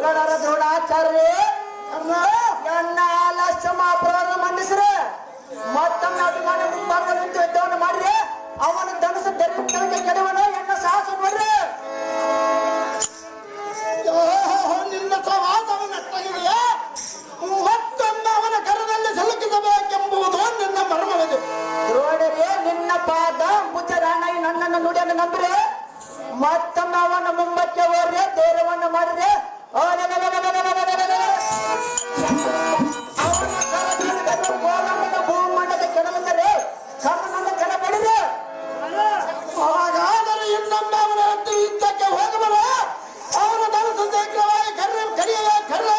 ದ್ರೋಣರ ದ್ರೋಣಾಚಾರ್ಯ ನನ್ನ ಆಲಸ್ಯ ಅಪರಾಧ ಮನ್ನಿಸ್ರೆ ಮತ್ತೊಮ್ಮೆ ಅಭಿಮಾನ ಮುಂಭಾಗ ನಿಂತು ಯುದ್ಧವನ್ನು ಮಾಡ್ರಿ ಅವನ ಧನಸು ಕೆಳಗೆ ಕೆಡವನು ಎನ್ನ ಸಾಹಸ ನೋಡ್ರಿ. ನಿನ್ನ ಸವಾಸವನ್ನೆಷ್ಟಾಗಿದೆಯ ಮತ್ತೊಮ್ಮೆ ಅವನ ಕರದಲ್ಲಿ ಸಲುಕಿಸಬೇಕೆಂಬುದು ನಿನ್ನ ಮರ್ಮವಿದೆ. ದ್ರೋಣರೇ ನಿನ್ನ ಪಾದ ಮುಜರಾಣ ನನ್ನನ್ನು ನುಡಿಯನ್ನು ನಂಬ್ರೆ ಮತ್ತೊಮ್ಮೆ ಅವನ ಮುಂಬಕ್ಕೆ ಹೋಗ್ರೆ ಧೈರ್ಯವನ್ನು ಮಾಡಿದ್ರೆ ಅವನ ಕೋಲಂಬದ ಭೂಮಂಡದ ಕೆಳಗಂದರೆ ಕರ್ಣನ ಕೆಳ ಬಡಿದ್ರೆ ಹಾಗಾದರೆ ಇನ್ನೊಮ್ಮೆ ಅವನ ಹತ್ತಿರ ಯುದ್ಧಕ್ಕೆ ಹೋಗಬರ ಅವನ ಧನಸು ಶೀಘ್ರವಾಗಿ ಕರೆಯುವ ಕರ್ರ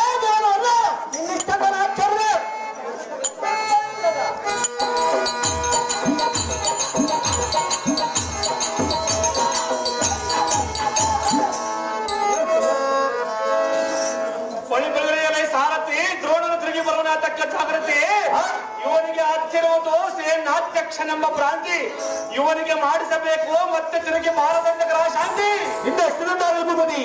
ನಿನ್ನಿಷ್ಟದ ಆಚಾರ್ಯ ಸಾರಥಿ ದ್ರೋಣನ ತಿರುಗಿ ಬರೋಣ ತಕ್ಕ ಜಾಗೃತಿ. ಇವನಿಗೆ ಆಗ್ತಿರುವುದು ಸೇನಾಧ್ಯಕ್ಷನೆಂಬ ಭ್ರಾಂತಿ. ಇವನಿಗೆ ಮಾಡಿಸಬೇಕು ಮತ್ತೆ ತಿರುಗಿ ಮಾರದಂಡಕರ ಶಾಂತಿ. ಇಂದ ಎಷ್ಟು ಬನ್ನಿ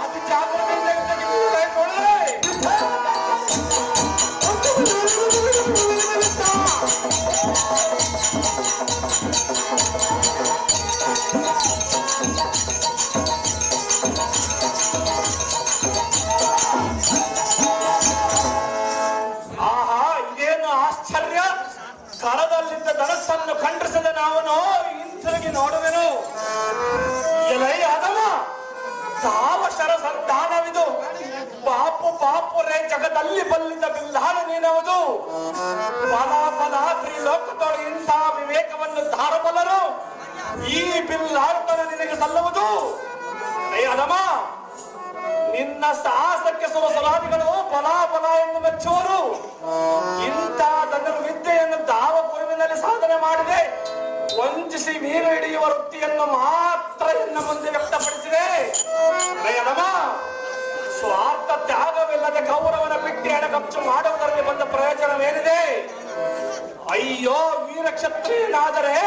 ಅತಿ ಜಾಗೃತಿಯಿಂದ ಕರದಲ್ಲಿದ್ದ ಧನಸ್ಸನ್ನು ಖಂಡಿಸದ ನಾವನು ಹಿಂತಿರುಗಿ ನೋಡುವೆನು. ಎಲೈ ಅದಮ ಸಾವ ಶರ ಸಂತಾನವಿದು ಪಾಪು ರೇ ಜಗದಲ್ಲಿ ಬಲ್ಲಿದ ಬಿಲ್ಲಾಳ ನೀನವುದು. ಫಲ ತ್ರಿಲೋಕದೊಳಗೆ ಇಂಥ ವಿವೇಕವನ್ನು ಧಾರಬಲ್ಲರು ಈ ಬಿಲ್ಲಾಳ್ತನ ನಿನಗೆ ಸಲ್ಲುವುದು. ಏ ಅದಮ ನಿನ್ನ ಸಾಹಸಕ್ಕೆ ಸುರಸುರಾದಿಗಳು ಬಲ ಎಂದು ಮೆಚ್ಚುವರು. ಇಂಥ ಧನರು ವಿದ್ಯೆಯನ್ನು ದಾವ ಗುರುವಿನಲ್ಲಿ ಸಾಧನೆ ಮಾಡಿದೆ. ವಂಚಿಸಿ ಮೀನು ಹಿಡಿಯುವ ವೃತ್ತಿಯನ್ನು ಮಾತ್ರ ಎನ್ನ ಮುಂದೆ ವ್ಯಕ್ತಪಡಿಸಿದೆ. ಅದಮ ಸ್ವಾರ್ಥ ತ್ಯಾಗವಿಲ್ಲದ ಕೌರವನ ಬಿಟ್ಟಿ ಅಡಗಚ್ಚು ಮಾಡುವುದರಲ್ಲಿ ಬಂದ ಪ್ರಯೋಜನವೇನಿದೆ? ಅಯ್ಯೋ ವೀರ ಕ್ಷತ್ರಿಯನಾದರೆ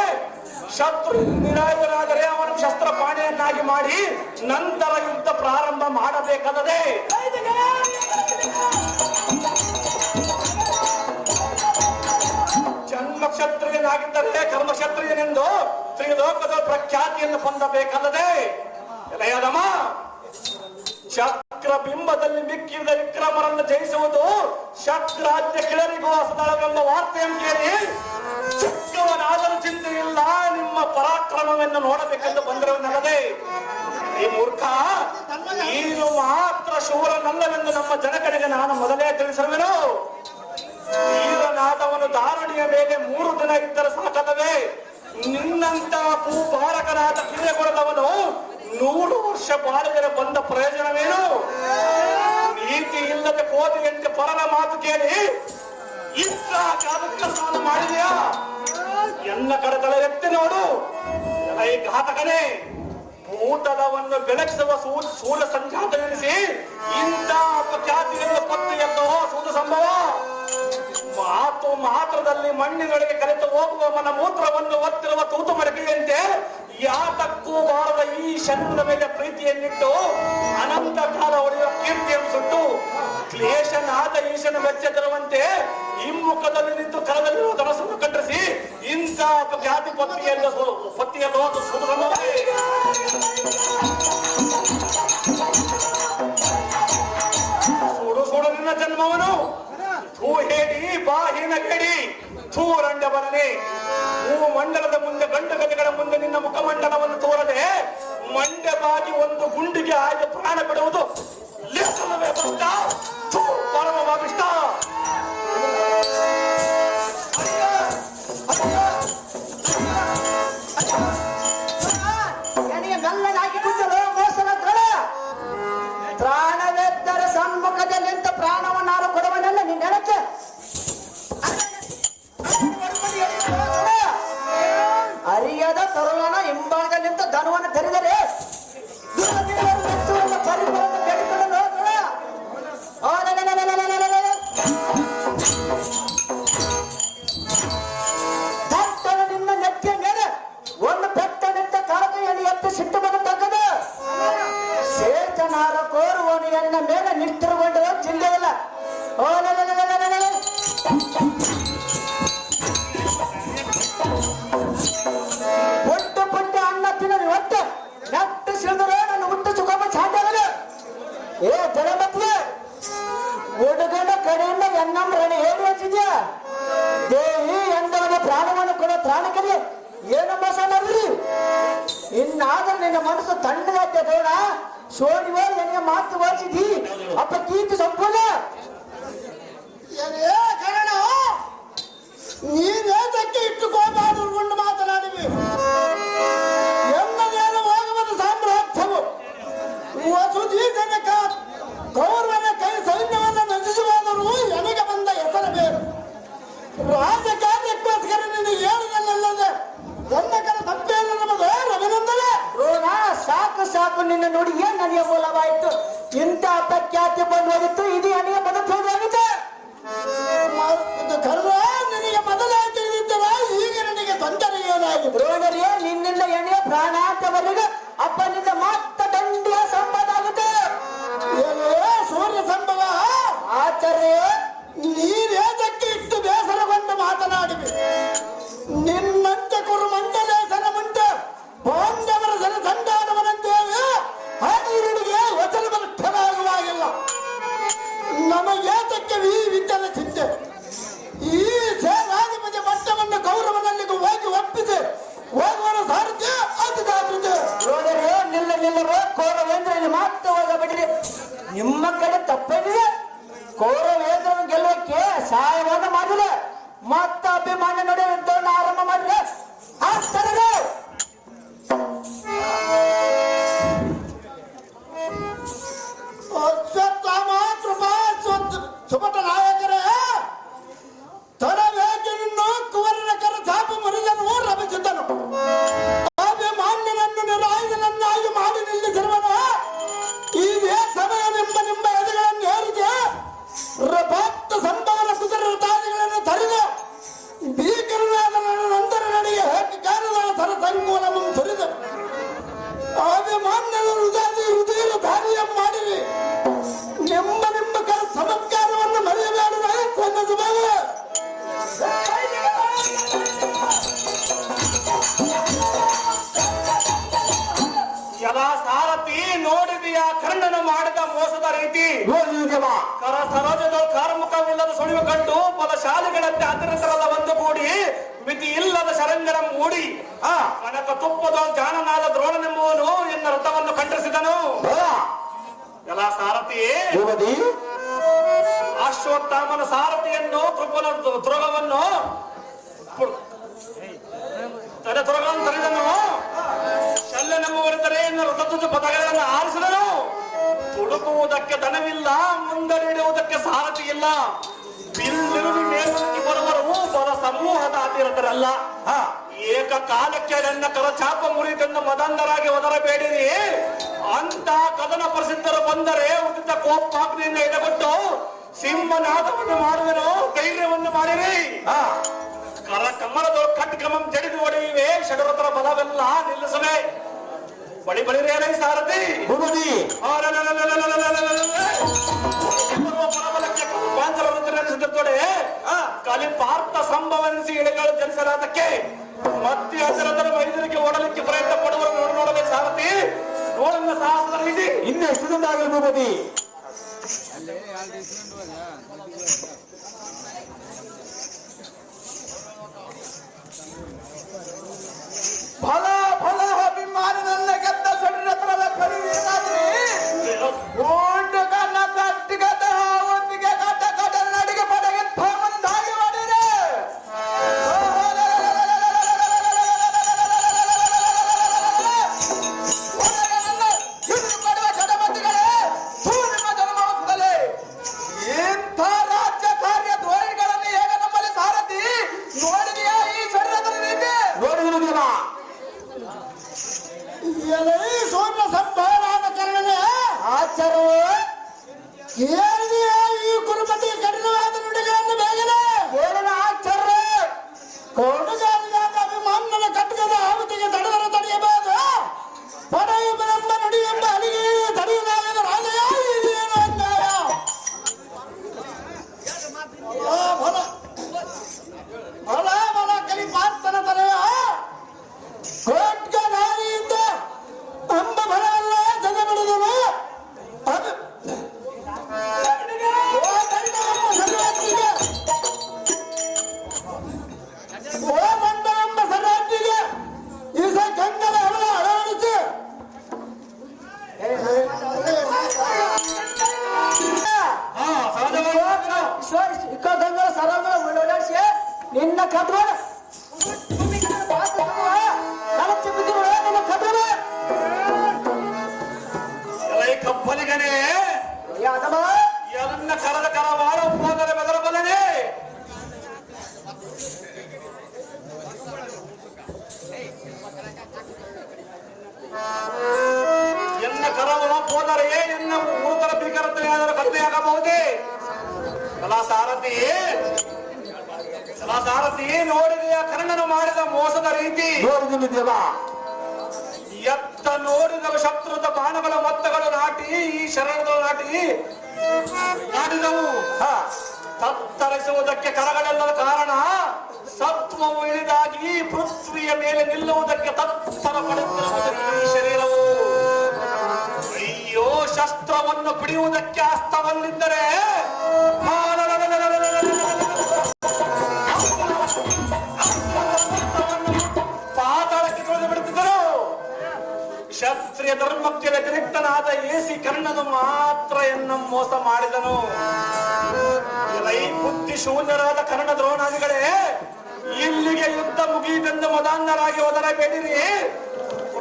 ಶತ್ರು ನಿರಾಯುಧನಾದರೆ ಅವನು ಶಸ್ತ್ರಪಾಣಿಯನ್ನಾಗಿ ಮಾಡಿ ನಂತರ ಯುದ್ಧ ಪ್ರಾರಂಭ ಮಾಡಬೇಕಾದದೆ. ಜನ್ಮ ಕ್ಷತ್ರಿಯನಾಗಿದ್ದರೆ ಕರ್ಮಕ್ಷತ್ರಿಯನೆಂದು ತ್ರಿಲೋಕದ ಪ್ರಖ್ಯಾತಿಯನ್ನು ಹೊಂದಬೇಕಾದದೆ. ಎಲೆಯದಮ ಶಕ್ರ ಬಿಂಬದಲ್ಲಿ ಮಿಕ್ಕಿದ ವಿಕ್ರಮರನ್ನು ಜಯಿಸುವುದು ಶಕ್ರಾಜ್ಯ ಕಿಳರಿಗೂ ಅಸದಳವೆಂಬ ವಾರ್ತೆಯನ್ನು ಕೇಳಿ ಚಿಕ್ಕವನಾದರೂ ಚಿಂತೆ ಇಲ್ಲ, ನಿಮ್ಮ ಪರಾಕ್ರಮವನ್ನು ನೋಡಬೇಕೆಂದು ಬಂದಿರುವುದಲ್ಲದೆ. ಈ ಮೂರ್ಖ ನೀನು ಮಾತ್ರ ಶೂರನಲ್ಲವೆಂದು ನಮ್ಮ ಜನಕನಿಗೆ ನಾನು ಮೊದಲೇ ತಿಳಿಸಿರುವೆನು. ವೀರನಾದವನು ಧಾರಣಿಯ ಮೇಲೆ 3 ದಿನ ಇದ್ದರೆ ಸಾಕಲ್ಲವೇ? ನಿನ್ನಂತ ಭೂಭಾರಕನಾದ ಕಿರಿಯಗೊಳದವನು 100 ವರ್ಷ ಬಾಳಿದರೆ ಬಂದ ಪ್ರಯೋಜನವೇನು? ನೀತಿ ಇಲ್ಲದೆ ಕೋದಿಯಂತೆ ಪರನ ಮಾತು ಕೇಳಿ ಇಂಥ ಕಾಲವನ್ನು ಮಾಡಿದೆಯಾ? ಎನ್ನ ಕಡೆ ತಲೆ ಎತ್ತಿ ನೋಡು. ಈ ಘಾತಕನೇ ಭೂತಲವನ್ನು ಬೆಳಗಿಸುವ ಸೂಲ ಸಂಜಾತವೆನಿಸಿ ಇಂಥ ಅಪಖ್ಯಾತಿಯನ್ನು ಪತ್ತು ಎಲ್ಲೋ ಸೂದ ಸಂಭವ. ಮಾತ್ರದಲ್ಲಿ ಮಣ್ಣಿನೊಳಗೆ ಕರೆತು ಹೋಗುವ ಮನ ಮೂತ್ರವನ್ನು ಒತ್ತಿರುವ ತೂತು ಮಡಕೆಯಂತೆ ಯಾತಕ್ಕೂ ಬಾರದ ಈ ಶರೀರದ ಮೇಲೆ ಪ್ರೀತಿಯನ್ನಿಟ್ಟು ಅನಂತ ಕಾಲ ಹೊಡೆಯುವ ಕೀರ್ತಿಯನ್ನು ಸುಟ್ಟು ಕ್ಲೇಶನಾದ ಈಶನ ಮೆಚ್ಚದಿರುವಂತೆ ಹಿಮ್ಮುಖದಲ್ಲಿ ನಿಂತು ಕರದಲ್ಲಿರುವ ಧನಸನ್ನು ಖಂಡಿಸಿ ಇಂಥ ಜಾತಿ ಪತ್ತಿಯಲ್ಲೋ ಸುಡು ನಿನ್ನ ಜನ್ಮವನು ಥೂ ಹೇಳಿ ಬಾಹಿನ ಕೇಳಿ ಥೂರಂಡ ಬರನೆ. ಮಂಡಲದ ಮುಂದೆ ಗಂಡು ಗಜಗಳ ಮುಂದೆ ನಿನ್ನ ಮುಖಮಂಡಲವನ್ನು ತೋರದೆ ಮಂಡ್ಯ ಬಾಗಿ ಒಂದು ಗುಂಡಿಗೆ ಆಗಿ ಪ್ರಾಣ ಬಿಡುವುದು ಲೇಖನವೇ ಭ್ರಷ್ಟ, ಪರಮವಾಗಿಷ್ಟ. ಮೆಲ್ಲನಾಗಿ ಬಿದ್ದಳು ಮೋಸದ ದಳ. ಪ್ರಾಣವೆದ್ದರ ಸಮ್ಮುಖದಲ್ಲಿ ನಿಂತ ಪ್ರಾಣವನ್ನಾರು ಕೊಡುವನಲ್ಲ ನಿನ್ನ ನೆನಕ್ಕೆ ಅರಿಯದ ತರುಣನ ಹಿಂಭಾಗ ನಿಂತ ಧನವನ್ನು ತೆರೆದರೆ ಪರಿಮಳವನ್ನು ಬೆಳೆದುಕೊಂಡು ಭಕ್ತನು ನಿನ್ನ ನೆತ್ತಿಯ ಮೇಲೆ ಒಂದು ಬೆಟ್ಟ ನಿಂತ ಕಾಲಕ್ಕೆ ಎಲ್ಲಿ ಎತ್ತು ಸಿಟ್ಟು ಬಂದು ತಕ್ಕದು ಪ್ರಾಣಿಕರಿಗೆ ಏನು ಮೋಸ ಮಾಡಿದ್ರಿ? ಇನ್ನಾದ್ರೆ ನಿನ್ನ ಮನಸ್ಸು ತಣ್ಣಗಾಗ್ತದೆ ಗೌಡ. ಸೋಡಿವ ನನಗೆ ಮಾತು ಓದಿಸಿ ಅಪ್ಪ ಕೀರ್ತಿ ಸಂಪೂರ್ಣ ಏನೇ ಕಾರಣ ನೀನೇತಕ್ಕೆ ಇಟ್ಟುಕೊಂಡು ಮಾತನಾಡಿವಿ? ಎನ್ನದೇನು ಹೋಗುವುದು ಸಾಮ್ರಾಜ್ಯವು ವಸುಧಿ ಜನಕ ಕೌರವನ ಕೈ ಸೈನ್ಯವನ್ನು ನಶಿಸುವಾದರೂ ನನಗೆ ಬಂದ ಹೆಸರ ಬೇರು. ರಾಜಕಾರ್ಯಕ್ಕೋಸ್ಕರ ನೀನು ಹೇಳಿದಲ್ಲದೆ ನನ್ನ ಕಡೆ ತಪ್ಪೇನು ನಮ್ಮದು ಅಭಿನಂದನೆ. ರೋಣ ಸಾಕು ಸಾಕು, ನಿನ್ನ ನೋಡಿ ಏನ್ ನನಗೆ ಮೂಲವಾಯಿತು. ಇಂಥ ಅಪಖ್ಯಾತಿ ಬಂದು ಹೋಗಿತ್ತು, ಇದು ನನಗೆ ಬದುಕು ಹೋಗುತ್ತೆ. ಇದು ಕರ್ಮ ನಿನಗೆ ಮೊದಲಾಗಿ ತಿಳಿದಿದ್ದಲ್ಲ, ಈಗ ನನಗೆ ತೊಂದರೆ ಏನಾಗಿದೆ? ರೋಣರೇ, ನಿನ್ನಿಂದ ಎಣೆಯ ಪ್ರಾಣ ಅಂತವರೆಗೂ ಅಪ್ಪನಿಂದ ಮಾತ್ರ ದಂಡಿಯ ಸಂಬಂಧ ಆಗುತ್ತೆ. ಏನೇ ಸೂರ್ಯ ಸಂಭವ ಆಚಾರ್ಯ, ನೀನೇದಕ್ಕೆ ಇಟ್ಟು ಬೇಸರಗೊಂಡು ಮಾತನಾಡಿವೆ? ನಿನ್ನಂತೆ ಕುರು ಮಂಡಲೇಶನ ಮುಂದೆ ಪಾಂಡವರ ಜನ ಸಂಧಾನವನಂತೇವೆ ಹಾಡಿರುಡಿಗೆ ವಚನ ಭ್ರಷ್ಟವಾಗುವಾಗಿಲ್ಲ. ನಮಗೇತಕ್ಕೆ ಈ ವಿದ್ಯದ ಚಿಂತೆ? ಈ ಸೇನಾಧಿಪತಿ ಮಟ್ಟವನ್ನು ಕೌರವನಲ್ಲಿಗೆ ಹೋಗಿ ಒಪ್ಪಿಸಿ ಹೋಗುವ ಸಾರಥ್ಯ ಅತಿದಾಗಿದೆ. ರೋಣರೇ, ನಿಲ್ಲರೋ ಕೌರವೇಂದ್ರ ಇಲ್ಲಿ ಮಾತ್ರ ಹೋಗಬಿಡ್ರಿ. ನಿಮ್ಮ ಕಡೆ ತಪ್ಪೇನಿದೆ? ಕೌರವೇಂದ್ರ ಗೆಲ್ಲುವಕ್ಕೆ ಸಹಾಯವನ್ನು ಮಾಡಿಲ್ಲ, ಮತ್ತ ಅಭಿಮಾನ ನೋಡಿ ಯುದ್ಧವನ್ನು ಆರಂಭ ಮಾಡಿದ್ರೆ ಆಗ್ತಾರೆ. ಅಶ್ವತ್ಥಾಮ ಕೃಪಾ ಸುಭಟ ನಾಯಕರೇ, ತರಬೇಕಿಯನ್ನು ಕುವರನ ಕರ ಚಾಪು ಮುರಿದನು ರಮಿಸಿದ್ದನು. ಅಭಿಮಾನ್ಯನನ್ನು ನಿರಾಯುಧನನ್ನಾಗಿ ಮಾಡಿ ನಿಲ್ಲಿಸಿರುವನು. ಈಗೇ ಸಮಯ ನಿಮ್ಮ ಎದೆಗಳನ್ನು ಏರಿಕೆ ಭಕ್ತ ಸಂಭವನ ಕುದುರೆ ತಾದಿಗಳನ್ನು ತರಿದು ಭೀಕರನಾದ ನಂತರ ನಡೆಗೆ ಹೇಗೆ ಕಾರಣದ ಸರ ಸಂಕೂಲವನ್ನು ಸುರಿದು ಅಭಿಮಾನ್ಯನ ಹೃದಯ ದಾರಿಯ ಮಾಡಿರಿ. ನಿಮ್ಮ ಕರ ಚಮತ್ಕಾರವನ್ನು ಮರೆಯಬೇಡ ಸನ್ನಸುಬಾಗ. ಎಲ್ಲ ಸಾರಥಿ ನೋಡಿದೆಯ ಕರ್ಣನ ಮಾಡಿದ ಮೋಸದ ರೀತಿ. ಕರ ಸರೋಜದ ಕಾರ್ಮುಖವಿಲ್ಲದ ಸುಳಿವು ಕಂಡು ಬಲಶಾಲಿಗಳಂತೆ ಹತ್ತಿರತರದ ಒಂದುಗೂಡಿ ಮಿತಿ ಇಲ್ಲದ ಶರಂಗರ ಮೂಡಿ ಕನಕ ತುಪ್ಪದ ಜಾನನಾದ ದ್ರೋಣನೆಂಬುವನು ಎನ್ನ ರಥವನ್ನು ಖಂಡಿಸಿದನು. ಎಲ್ಲ ಸಾರಥಿ ಅಶ್ವತ್ಥಾಮನ ಸಾರಥಿಯನ್ನು ತೃಗವನ್ನು ತರಿದನು. ಶಲ್ಯನೆಂಬುವರಿದ್ದರೆ ರಥದ ಪದಗಳನ್ನು ಆರಿಸಿದನು. ತುಡುಕುವುದಕ್ಕೆ ದನವಿಲ್ಲ, ಮುಂದಡಿಡುವುದಕ್ಕೆ ಸಾರಥಿ ಇಲ್ಲ. ಬಿಲ್ಲಿರುವಿ ಮೇಲಕ್ಕೆ ಬರುವರು ಬಲ ಸಮೂಹದ ಅತಿರಥರಲ್ಲ. ಏಕಕಾಲಕ್ಕೆ ನನ್ನ ಕರಚಾಪ ಮುರಿದನ್ನು ಮದಂಧರಾಗಿ ಒದರಬೇಡಿರಿ. ಅಂತ ಕದನ ಪ್ರಸಿದ್ಧರು ಬಂದರೆ ಉದಿತ ಕೋಪಾಗ್ನಿಯಿಂದ ಎಡಗೊಟ್ಟು ಸಿಂಹನಾದವನ್ನು ಮಾಡುವೆನು, ಧೈರ್ಯವನ್ನು ಮಾಡಿರಿ. ಕರ ಕಮಲದವರು ಕಟ್ಕಮಂ ಜಡಿದು ಹೊಡೆಯುವೆ, ಷಡರಥರ ಬಲವೆಲ್ಲ ನಿಲ್ಲಿಸವೆ. ಬಳಿರೇನೈ ಸಾರಥಿ ಬಲಬಲಕ್ಕೆ ಪಾಂಚರತೊಡೆ ಕಲಿ ಪಾರ್ಥ ಸಂಭವನಿಸಿ ಇಳೆಗಳು ಜನಿಸಲಾದಕ್ಕೆ ಮತ್ತೆ ಹಸಿರತರ ವೈದ್ಯರಿಗೆ ಓಡಲಿಕ್ಕೆ ಪ್ರಯತ್ನ ಪಡುವರು ನೋಡಬೇಕು ಸಾರಥಿ. ನೋಡನ್ನ ಸಾಹಸದಲ್ಲಿ ಇನ್ನು ಎಷ್ಟು ದಿನ ಆಗಲಿ ಭೂಪತಿ? ಫಲ ಫಲ ಅಭಿಮಾನ ನನ್ನ ಗೆದ್ದ ಸಣ್ಣ ಕಡಿಮೆ ಓಂಡು ಕನ್ನ ಕಟ್ಟಿಗದ ಒಂದಿಗೆ ಕಟ್ಟ ಕಟ್ಟ ನಡಿಗೆ ಪಡೆಗೆ ಧಾಗಿ ಮಾಡಿದೆ. ಇಂಥ ರಾಜ್ಯ ಕಾರ್ಯ ದ್ರೋಹಿಗಳನ್ನು ಹೇಗೆ ನಮ್ಮಲ್ಲಿ ಸಾರಥಿ ನೋಡಿದೆಯಾ? ಈ ಶರೀರದ ರೀತಿ ನೋಡಿದಿರುವುದಿಲ್ಲ. ಸೋಮ್ಯ ಸಂಭಾವನಾದ ಕಾರಣನೇ ಆಚಾರ್ಯ, ಕೇಳಿದೆಯಾ ಈ ಕುರುಪತಿ ಕಠಿಣವಾದ ನುಡಿಗಳನ್ನು ಬೇಗನೆ ಕೇಳಿನ ಆಚಾರ್ಯ. ಕೊಡುಗಾಲಿಯಾದ ಅಭಿಮಾನನ ಕಟ್ಟಕದ ಆವತಿಗೆ ತಡೆದರೆ ತಡೆಯಬಹುದು. ಪಡೆಯುವನೆಂಬ ನುಡಿಯೆಂಬ ಅಲಿಗೆ ತಡೆಯಲಾಗದ ರಾಜಯ ಇದೇನು ಅನ್ಯಾಯ? ಫಲ ಫಲ ಫಲ ಕಲಿಪಾರ್ತನ ತಲೆಯ ಕೋಟ್ಗ ನಾರಿಯಿಂದ ಅಂಬ ಫಲವಲ್ಲ ಜಗ ಬಿಡುದನು. ಓ ಗಂಡ ಎಂಬ ಹೋದರೆ ಎನ್ನ ಮೃತರ ಭೀಕರತೆಯಾದರೂ ಕಥೆಯಾಗಬಹುದೇ? ಸಾರಥಿ ನೋಡಿದೆಯ ಕರ್ಣನು ಮಾಡಿದ ಮೋಸದ ರೀತಿ ನೋಡಿದಿಲ್ಲ. ಎತ್ತ ನೋಡಿದರು ಶತ್ರುದ ಬಾಣಗಳ ಮೊತ್ತಗಳು ನಾಟಿ ಈ ಶರಣಗಳು ನಾಟಿದವು. ತತ್ತರಿಸುವುದಕ್ಕೆ ಕರಗಳೆಲ್ಲದ ಕಾರಣ ಸತ್ವವು ಇಳಿದಾಗಿ ಪೃಥ್ವಿಯ ಮೇಲೆ ನಿಲ್ಲುವುದಕ್ಕೆ ತತ್ತರ ಪಡುತ್ತಿರುವುದು ಈ ಶರೀರವು. ಅಯ್ಯೋ, ಶಸ್ತ್ರವನ್ನು piಡಿಯುವುದಕ್ಕೆ ಹಸ್ತವಲ್ಲಿದ್ದರೆ ಪಾತಾಳಕ್ಕೆ ತೊಳೆದು ಬಿಡುತ್ತಿದ್ದರು. ಕ್ಷತ್ರಿಯ ಧರ್ಮಕ್ಕೆ ವ್ಯತಿರಿಕ್ತನಾದ ಏಸಿ ಕರ್ಣನು ಮಾತ್ರ ಎನ್ನ ಮೋಸ ಮಾಡಿದನು. ಬುದ್ಧಿ ಶೂನ್ಯರಾದ ಕರ್ಣ ದ್ರೋಣಾದಿಗಳೇ, ಇಲ್ಲಿಗೆ ಯುದ್ಧ ಮುಗಿದೆಂದು ಮದಾಂಧರಾಗಿ ಒದರಬೇಡಿರಿ.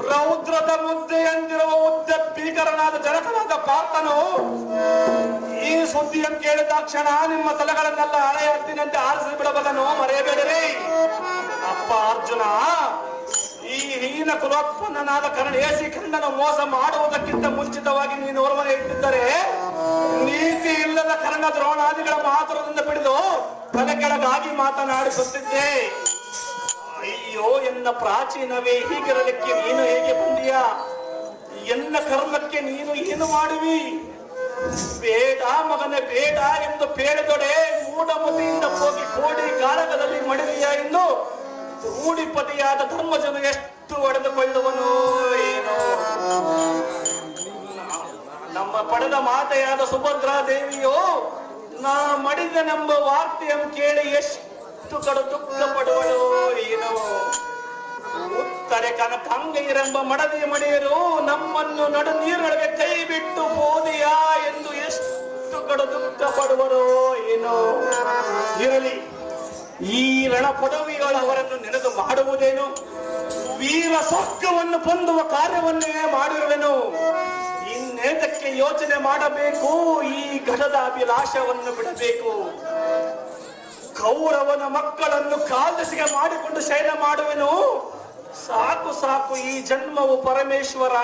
ರೌದ್ರದ ಮುದ್ದೆಯಂದಿರುವ ಉದ್ದ ಭೀಕರನಾದ ಜನಕನಾದ ಪಾರ್ಥನು ಈ ಸುದ್ದಿಯನ್ನು ಕೇಳಿದಾಕ್ಷಣ ನಿಮ್ಮ ತಲೆಗಳನ್ನೆಲ್ಲ ಹಳೆ ಹತ್ತಿನಂತೆ ಆರಿಸಿ ಬಿಡಬಲ್ಲನು, ಮರೆಯಬೇಡಿರಿ. ಅಪ್ಪ ಅರ್ಜುನ, ಈ ಹೀನ ಕುಲೋತ್ಪನ್ನನಾದ ಏಸಿ ಕರ್ಣನ ಮೋಸ ಮಾಡುವುದಕ್ಕಿಂತ ಮುಂಚಿತವಾಗಿ ನೀನು ಹೊರಮನೆ ಇಟ್ಟಿದ್ದರೆ ನೀತಿ ಇಲ್ಲದ ಕರ್ಣ ದ್ರೋಣಾದಿಗಳ ಮಾತುರದಿಂದ ಬಿಡಿದು ತಲೆ ಕೆಳಗಾಗಿ ಮಾತನಾಡಿಸುತ್ತಿದ್ದೆ. ಅಯ್ಯೋ, ಎನ್ನ ಪ್ರಾಚೀನವೇ, ಹೀಗಿರಲಿಕ್ಕೆ ನೀನು ಹೇಗೆ ಬಂದೀಯ? ಎನ್ನ ಕರ್ಮಕ್ಕೆ ನೀನು ಏನು ಮಾಡುವಿ? ಬೇಡ ಮಗನೇ, ಬೇಡ ಎಂದು ಬೇಡದೊಡೆ ಮೂಢಮತಿಯಿಂದ ಹೋಗಿ ಕೋಡಿ ಕಾಳಗದಲ್ಲಿ ಮಡಿದೆಯ ಎಂದು ರೂಢಿಪತಿಯಾದ ಧರ್ಮಜನು ಎಷ್ಟು ಒಡೆದುಕೊಳ್ಳುವನು ಏನೋ. ನಮ್ಮ ಪಡೆದ ಮಾತೆಯಾದ ಸುಭದ್ರಾ ದೇವಿಯು ನಾ ಮಡಿದನೆಂಬ ವಾರ್ತೆಯನ್ನು ಕೇಳಿ ಎಷ್ಟು ಕಡು ದುಃಖ ಪಡುವಳು ಏನೋ. ಉತ್ತರೆ ಕನಕಂಗೈರೆಂಬ ಮಡದಿಯ ಮಡಿಯರು ನಮ್ಮನ್ನು ನಡು ನೀರೊಳಗೆ ಕೈ ಬಿಟ್ಟು ಹೋದೆಯಾ ಎಂದು ಎಷ್ಟು ಕಡು ದುಃಖ ಪಡುವರೋ ಏನೋ. ಇರಲಿ, ಈ ರಣ ಪದವಿಗಳು ಅವರನ್ನು ನೆನೆದು ಮಾಡುವುದೇನು? ವೀರ ಸ್ವರ್ಗವನ್ನು ಹೊಂದುವ ಕಾರ್ಯವನ್ನೇ ಮಾಡಿರುವೆನು. ಇನ್ನೇತಕ್ಕೆ ಯೋಚನೆ ಮಾಡಬೇಕು? ಈ ಘಟದ ಅಭಿಲಾಷವನ್ನು ಬಿಡಬೇಕು. ಕೌರವನ ಮಕ್ಕಳನ್ನು ಕಾಲಸಿಗೆ ಮಾಡಿಕೊಂಡು ಶಯನ ಮಾಡುವೆನು. ಸಾಕು ಸಾಕು, ಈ ಜನ್ಮವು ಪರಮೇಶ್ವರ.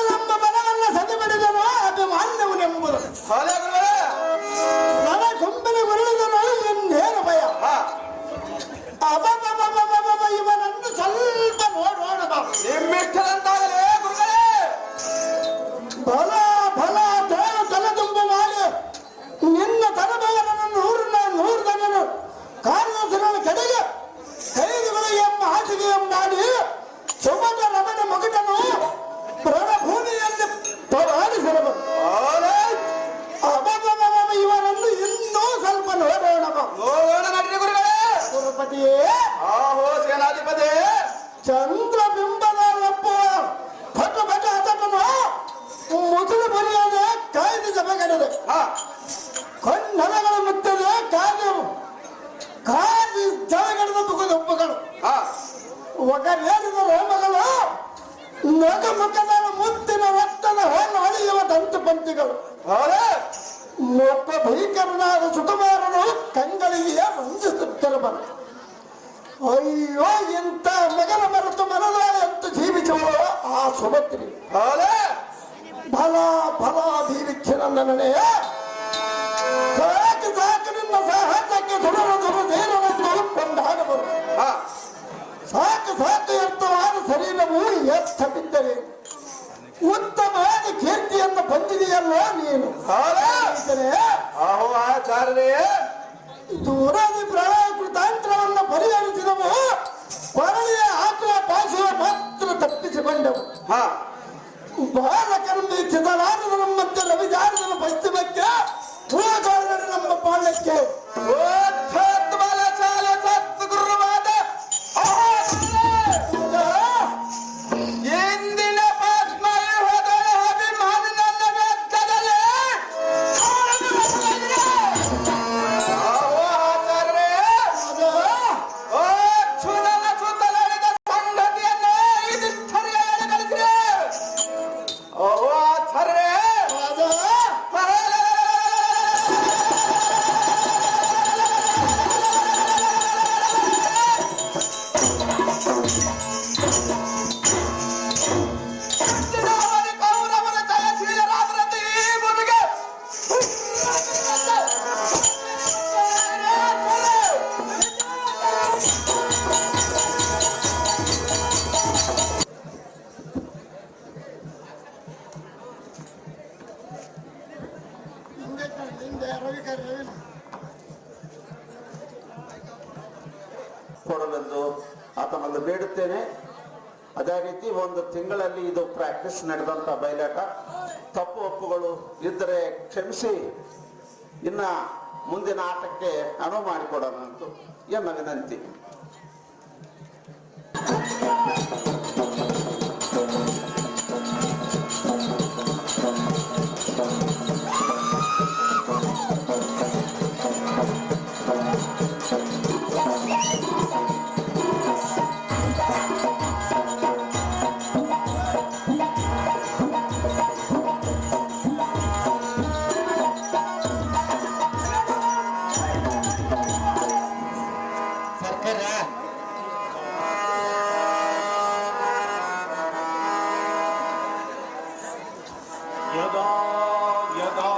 ನಮ್ಮ ಬಲವನ್ನ ಸದಿಬಡಿದನು ಅಭಿಮಾನ್ಯವುನೆಂಬುದು ನನ್ನ ಕೊಂಬೆಲೆ ಉರುಳಿದನು ಇನ್ನೇನು ಭಯ. ಇವನನ್ನು ಸ್ವಲ್ಪ ನೋಡೋಣ. ನಿಮ್ಮಿಷ್ಟದಂತಾಗಲೇ ಗುರುಗಳೇ. ಬಲ ಬಲ ತಲೆ ತುಂಬ ಮಾಡಿ ನಿನ್ನ ತಲೆಬಾರನ್ನು ನೂರು ಜನರು ಕಾರ್ಯದರ್ಶನ ಕಡೆಗೆ ಕೈದುಗಳಿಗೆ ಎಂಬ ಹಾಸಿಗೆ ಮಾಡಿ ಸುಮದ ರಮಣ ಮಗಟನು ರಣಭೂಮಿಯಲ್ಲಿ ಆಡಿಸಿರಬಹುದು. ಇವರನ್ನು ಇನ್ನೂ ಸ್ವಲ್ಪ ನೋಡೋಣ. ನಡ್ರಿ ಗುರುಗಳೇ. ಗುರುಪತಿಯೇ, ಆಹೋ ಸೇನಾಧಿಪತಿ. ಚಂದ್ರ ಬಿಂಬದ ಒಪ್ಪುವ ಭಟ ಹತಟನು ಮುಸುಳು ಬರೆಯದೆ ಕಾಯ್ದು ಜಪಗಡದೆ ಕಣ್ಣೆಲೆಗಳು ಮುಟ್ಟದೆ ಕಾದು ಜಪಗಡದ ಮುಖದ ಒಪ್ಪುಗಳು ಒಗರೇರಿದ ರೋಮಗಳು ನಗು ಮುಖದ ಮುತ್ತಿನ ರಕ್ತದ ಹೊನ್ನು ಹೊಳೆಯುವ ದಂತು ಪಂಕ್ತಿಗಳು ಒಬ್ಬ ಭೀಕರನಾದ ಸುಕುಮಾರನು ಕಂಗಳಿಗೆ ವಂದಿಸುತ್ತಿರಬಲ್ಲ. ಅಯ್ಯೋ, ಇಂಥ ಮಗನ ಮರೆತು ಮನದಾಳ ಅಂತ ಜೀವಿಸುವ ಆ ಸುಭದ್ರಿ ಫಲ ಫಲ ದೀವಿಚ್ಛನ ನನನೆಯ ಸಾಕು ಸಾಕು ನಿನ್ನ ಸಾಹಸಕ್ಕೆ ಸುರದೇನವನ್ನು ಕೊಂಡಾಗಬರು. ಸಾಕು ಸಾಕು ಎತ್ತವಾದ ಶರೀರವು ಎತ್ತ ಬಿದ್ದರೆ ಉತ್ತಮವಾದ ಕೀರ್ತಿಯನ್ನು ಬಂದಿದೆಯಲ್ಲ ನೀನು. ಆಹೋ ಆಚಾರ್ಯ, ದೂರದಿ ಪ್ರಳಯ ಕೃತಾಂತರವನ್ನು ಪರಿಹರಿಸಿದವು. ಕೊರಳಿಯ ಆಕಳ ಪಾಸುವ ಮಾತ್ರ ತಪ್ಪಿಸಿಕೊಂಡವು. ಬಾಲಕರಂಬಿ ಚಿತರಾಜನ ನಮ್ಮಂತೆ ರವಿಜಾರನ ಪಶ್ಚಿಮಕ್ಕೆ ಪೂಜಾರನ ನಮ್ಮ ಪಾಳ್ಯಕ್ಕೆ ಎಂದಿನ ಪದ್ಮವ್ಯೂಹದೊಳ ಅಭಿಮಾನದ ಬೆಟ್ಟದಲ್ಲಿ ಆಚಾರ್ಯ, ಕ್ಷುನನ ಕೊಡಲೆಂದು ಆತನಲ್ಲಿ ಬೇಡುತ್ತೇನೆ. ಅದೇ ರೀತಿ ಒಂದು ತಿಂಗಳಲ್ಲಿ ಇದು ಪ್ರಾಕ್ಟೀಸ್ ನಡೆದಂತ ಬಯಲಾಟ. ತಪ್ಪು ಒಪ್ಪುಗಳು ಇದ್ದರೆ ಕ್ಷಮಿಸಿ ಇನ್ನ ಮುಂದಿನ ಆಟಕ್ಕೆ ಅನುವು ಮಾಡಿಕೊಡೋಣ ಅಂತ ಎನ್ನ ವಿನಂತಿ. ಯದಾ ಯದಾ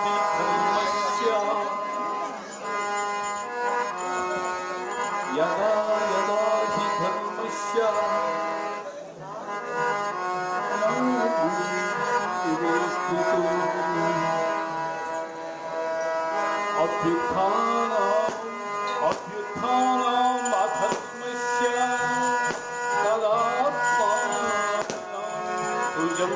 ಹಿ ಧರ್ಮಸ್ಯ ಯದಾ ಯದಾ ಹಿ ಧರ್ಮಸ್ಯ ಅಭ್ಯುತ್ಥಾನಂ ಅಧರ್ಮಸ್ಯ ತದಾತ್ಮಾನಂ ತುಜಂ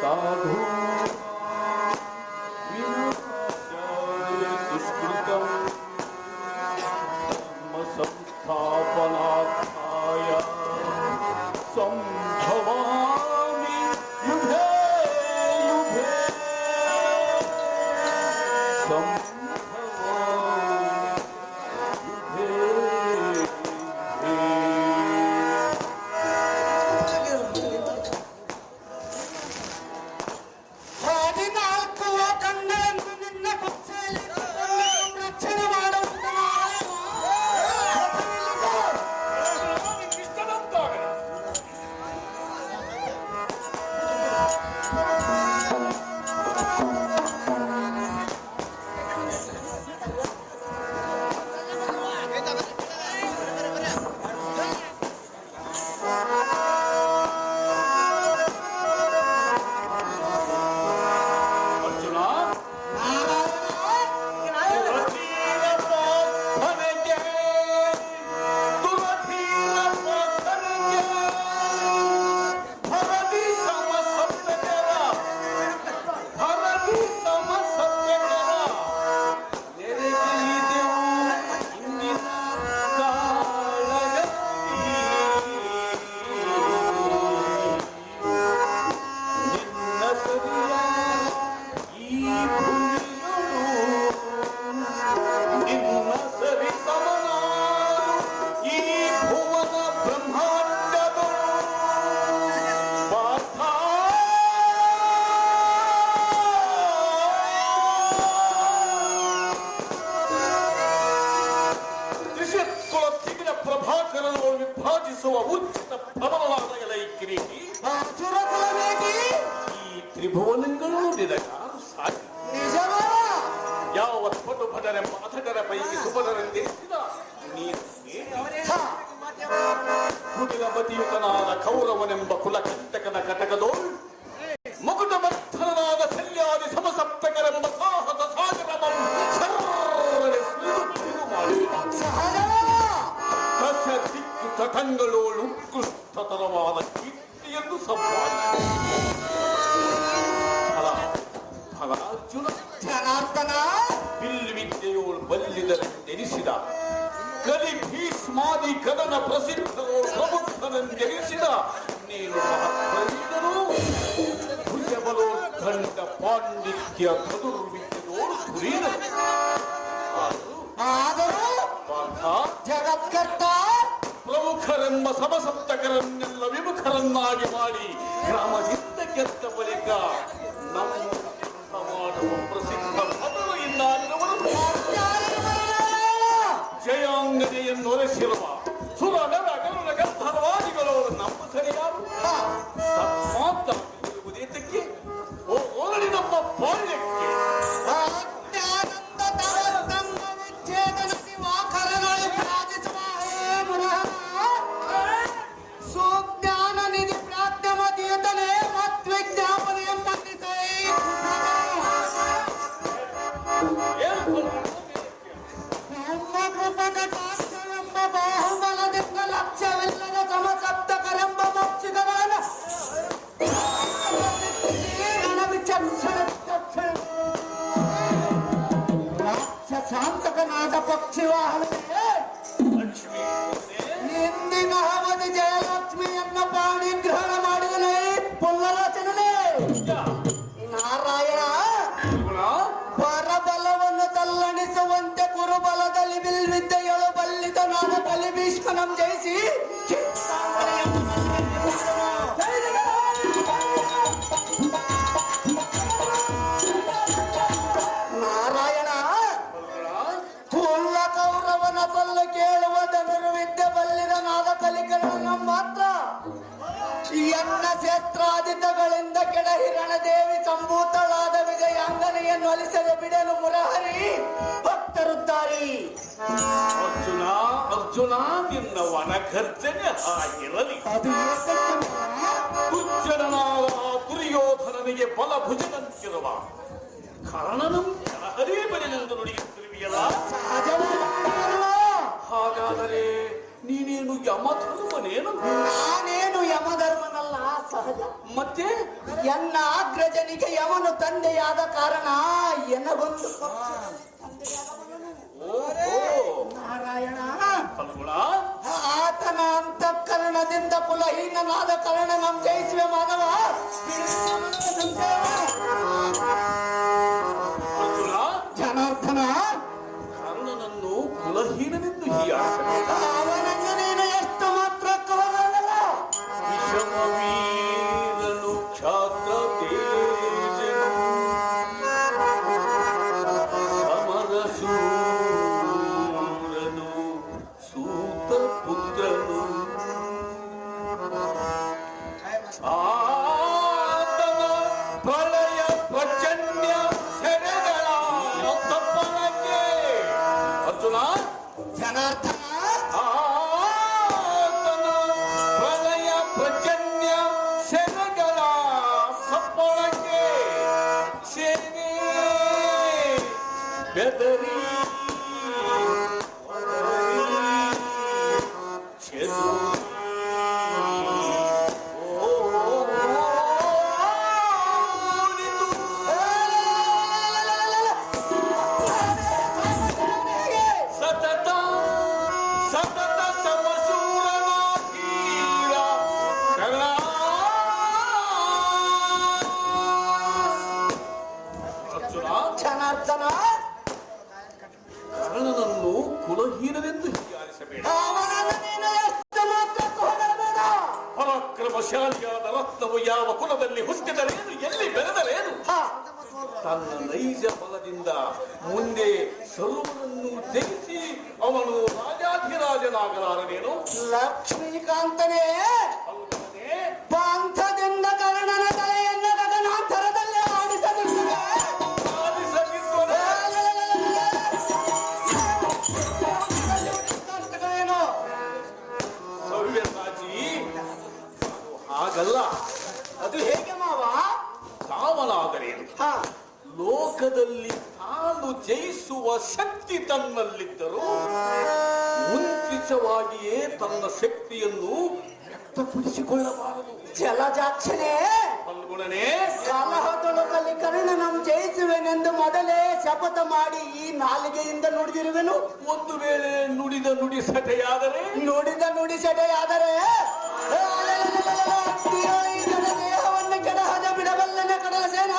ಸಾಧು ದುಷ್ಕೃತಂ ಧರ್ಮ ಸಂಸ್ಥಾಪನಾರ್ಥಾಯ ಸಂಭವಾಮಿ ಯುಧೇ ಯುಧೇ ವಿಭಾಜಿಸುವ ಉಚಿತ ಪ್ರಬಲವಾದ ಎಲೈ ಕಿರೀಟಿ ಈ ತ್ರಿಭುವನಗಳು ಯಾರು ಸಾಧ್ಯ? ಯಾವ ಪಟು ಭಟರೆಂಬ ಅಥಟರ ಪೈಕಿ ಸುಭದರೆಂದಿರಿಸಿದ ಕುಟಿಲಪತಿಯುತನಾದ ಕೌರವನೆಂಬ ಕುಲಕಂಟಕನ ಕಟಕದೋಳು ಮುಕುಟಮರ್ಥನಾದ ಶಲ್ಯಾದಿ ಸಮಸಪ್ತಕರೆಂಬ ಸಾಹಸ ಸಾಗರಮಂ ಸರ್ವರೆ ಸುಳಿದು ಮಾಡಿ ದಶ ದಿಕ್ಕು ತಟಂಗಳೋಳು ಉತ್ಕೃಷ್ಟತರವಾದ ಕೀರ್ತಿಯನ್ನು ಸಂಪಾದಿಸಿದ ಜನಾರ್ದನ ಬಿಲ್ವಿದ್ಯೆಯೋಳು ಬಲ್ಲಿದರೆಂದೆನಿಸಿದ ಕಲಿ ಭೀಷ್ಮಾದಿ ಕದನ ಪ್ರಸಿದ್ಧರೋ ಪ್ರಮುಖರೆಂದೆನಿಸಿದ ನೀನು ಮಹತ್ವರಿದ್ದರೂ ಭುಜಬಲೋತ್ಕಂಠ ಪಾಂಡಿತ್ಯ ಚತುರ್ವಿದ್ಯೆಯೋಳು ಧುರೀನ ಆದರೂ ಜಗತ್ಕರ್ತ ಪ್ರಮುಖರೆಂಬ ಸಮಸಪ್ತಕರನ್ನೆಲ್ಲ ವಿಮುಖರನ್ನಾಗಿ ಮಾಡಿ ಗ್ರಾಮದಿಂದ ಗೆದ್ದ ಬಳಿಕ ನಮ್ಮ ಮಾಡುವ ಪ್ರಸಿದ್ಧ ಭಟರು ಇನ್ನಾಗಿರುವರು ಜಯಾಂಗನೆಯನ್ನು ಒರೆಸಿರುವ ಸುರ ನರ ಗರುಡ ಗಂಧರ್ವಾದಿಗಳು ನಮ್ಮ ಸರಿಯಾರು ತತ್ಮಾತ್ರವಿರುವುದೇತಕ್ಕೆ ಓಡಿ ನಮ್ಮ ಪಾಳ್ಯಕ್ಕೆ ಸುಜ್ಞಾನ ನಿಧಿ ಪ್ರಾಪ್ತಮತಿ ಪುಲ್ಲಲೋಚನೆ ನಾರಾಯಣ ಪರಬಲವನ್ನು ತಲ್ಲಣಿಸುವಂತೆ ಕುರುಬಲದಲ್ಲಿ ಬಿಲ್ವಿದ್ಯೆಯಳು ಬಲ್ಲಿದ ನಾನು ಕಲಿ ಭೀಷ್ಮನಂ ಜಯಿಸಿ ನಾರಾಯಣ ಕುಲ್ಲ ಕೌರವನ ಬಲ್ಲು ಕೇಳುವ ಧನುರ್ವಿದ್ಯೆ ಬಲ್ಲಿದ ನಾದ ಕಲಿಕರನ್ನು ಮಾತ್ರ ಎನ್ನ ಶಸ್ತ್ರಾದಿತಗಳಿಂದ ಕೆಡ ಹಿರಣದೇವಿ ಸಂಭೂತಳಾದ ವಿಜಯಾಂಗನೆಯನ್ನು ಅಲಿಸದೆ ಬಿಡಲು ಮುರಹರಿ ಭಕ್ತರುತ್ತಾರೆ. ಅರ್ಜುನ ಅರ್ಜುನ ನಿನ್ನ ವನಗರ್ಜನೆ ಹಾಗಿರಲಿ. ದುರ್ಜನನಾದ ದುರ್ಯೋಧನನಿಗೆ ಬಲಭುಜದಂತಿರುವ ಕರ್ಣನು ಹರೇ ಬಳಿಲೆಂದು ನುಡಿಯುತ್ತಿರುವೆಯಲ್ಲ. ಹಾಗಾದರೆ ನೀನೇನು ಯಮಧರ್ಮನೇನು? ನಾನೇನು ಯಮಧರ್ಮನಲ್ಲ, ಸಹಜ. ಮತ್ತೆ ಎನ್ನ ಅಗ್ರಜನಿಗೆ ಯಮನು ತಂದೆಯಾದ ಕಾರಣ ಎನ್ನಗೊಂದು ನಾರಾಯಣ ಆತನ ಅಂತಃಕರಣದಿಂದ ಕುಲಹೀನನಾದ ಕಾರಣ ನಮ್ ಜಯಿಸುವೆ ಮಾನವ. ಜನಾರ್ದನ ಕರ್ಣನನ್ನು ಕುಲಹೀನನೆಂದು ಹೀಯಾಡಿಸಬೇಡ. ಅವನನ್ನು ನೀನು ಎಷ್ಟು ಮಾತ್ರ ಕವರಲ್ಲ. ವಿಷಮವೀರನು ಕ್ಷಾತ್ರ ತೇಜನು ಸಮರಸೂರನು ಸೂತ ಪುತ್ರನು ಆತನ ಪ್ರಳಯ ಪ್ರಚಂಡ ಸೆರೆಗಳ ತಪ್ಪಳಕ್ಕೆ ಅರ್ಜುನ ಜನಾರ್ದನ ಆತನ ಪ್ರಳಯ ಪ್ರಚಂಡ ಸೆರೆಗಳ ಸಪ್ಪಳಕ್ಕೆ ಸೇನೆ ಬೆದರಿ ಸತತ ಸತತ ಸಮಶೂರನ ಧೀರ ಕರ್ಣ. ಅರ್ಜುನ ಜನಾರ್ದನ ಕರ್ಣನನ್ನು ಕುಲಹೀನನೆಂದು ಹೀಯಾಳಿಸಬೇಡ. ಅವನನ್ನು ನೀನು ಎಷ್ಟು ಮಾತ್ರ ಹೊಗಳಬೇಡ. ಪರಾಕ್ರಮಶಾಲಿಯಾದ ರತ್ನವು ಯಾವ ಕುಲದಲ್ಲಿ ಹುಟ್ಟಿದರೇನು, ಎಲ್ಲಿ ಬೆಳೆದರೇನು? ತನ್ನ ನೈಜ ಬಲದಿಂದ ಮುಂದೆ ಸರ್ವರನ್ನು ಜಯಿಸಿ ಅವನು ರಾಜಾಧಿರಾಜನಾಗಲಾರನೇನು? ಲಕ್ಷ್ಮೀಕಾಂತನೇ ಅಲ್ಲದೆ ಪಾಂಥದಿಂದ ಕರ್ಣನ ತಲೆಯನ್ನು ಗಗನಾಂತರದಲ್ಲಿ ಆಡಿಸದಿರುತ್ತದೆ. ಸಾಧಿಸದಿದ್ದರೆ ಏನು ಸವ್ಯಸಾಚಿ ಹಾಗಲ್ಲ. ಅದು ಹೇಗೆ ಮಾವ? ಕಾವಲಾದರೇನು? ಹ ಲೋಕದಲ್ಲಿ ತಾನು ಜಯಿಸುವ ಶಕ್ತಿ ತನ್ನಲ್ಲಿದ್ದರೂ ಮುಂಚಿತವಾಗಿಯೇ ತನ್ನ ಶಕ್ತಿಯನ್ನು ವ್ಯಕ್ತಪಡಿಸಿಕೊಳ್ಳಬಾರದು. ಜಲಜಾಕ್ಷನೇ ಫಲ್ಗುಣನೇ ಕಲಹದೊಳಗಲ್ಲಿ ಕರ್ಣನಂ ಜಯಿಸುವೆನೆಂದು ಮೊದಲೇ ಶಪಥ ಮಾಡಿ ಈ ನಾಲಿಗೆಯಿಂದ ನುಡಿದಿರುವೆನು. ಒಂದು ವೇಳೆ ನುಡಿದ ನುಡಿ ಸಟೆಯಾದರೆ ನುಡಿದ ನುಡಿ ಸೆಡೆಯಾದರೆ ದೇಹವನ್ನು ಕೆಡಹದ ಬಿಡಬಲ್ಲನ ಕಡಲ ಸೇನ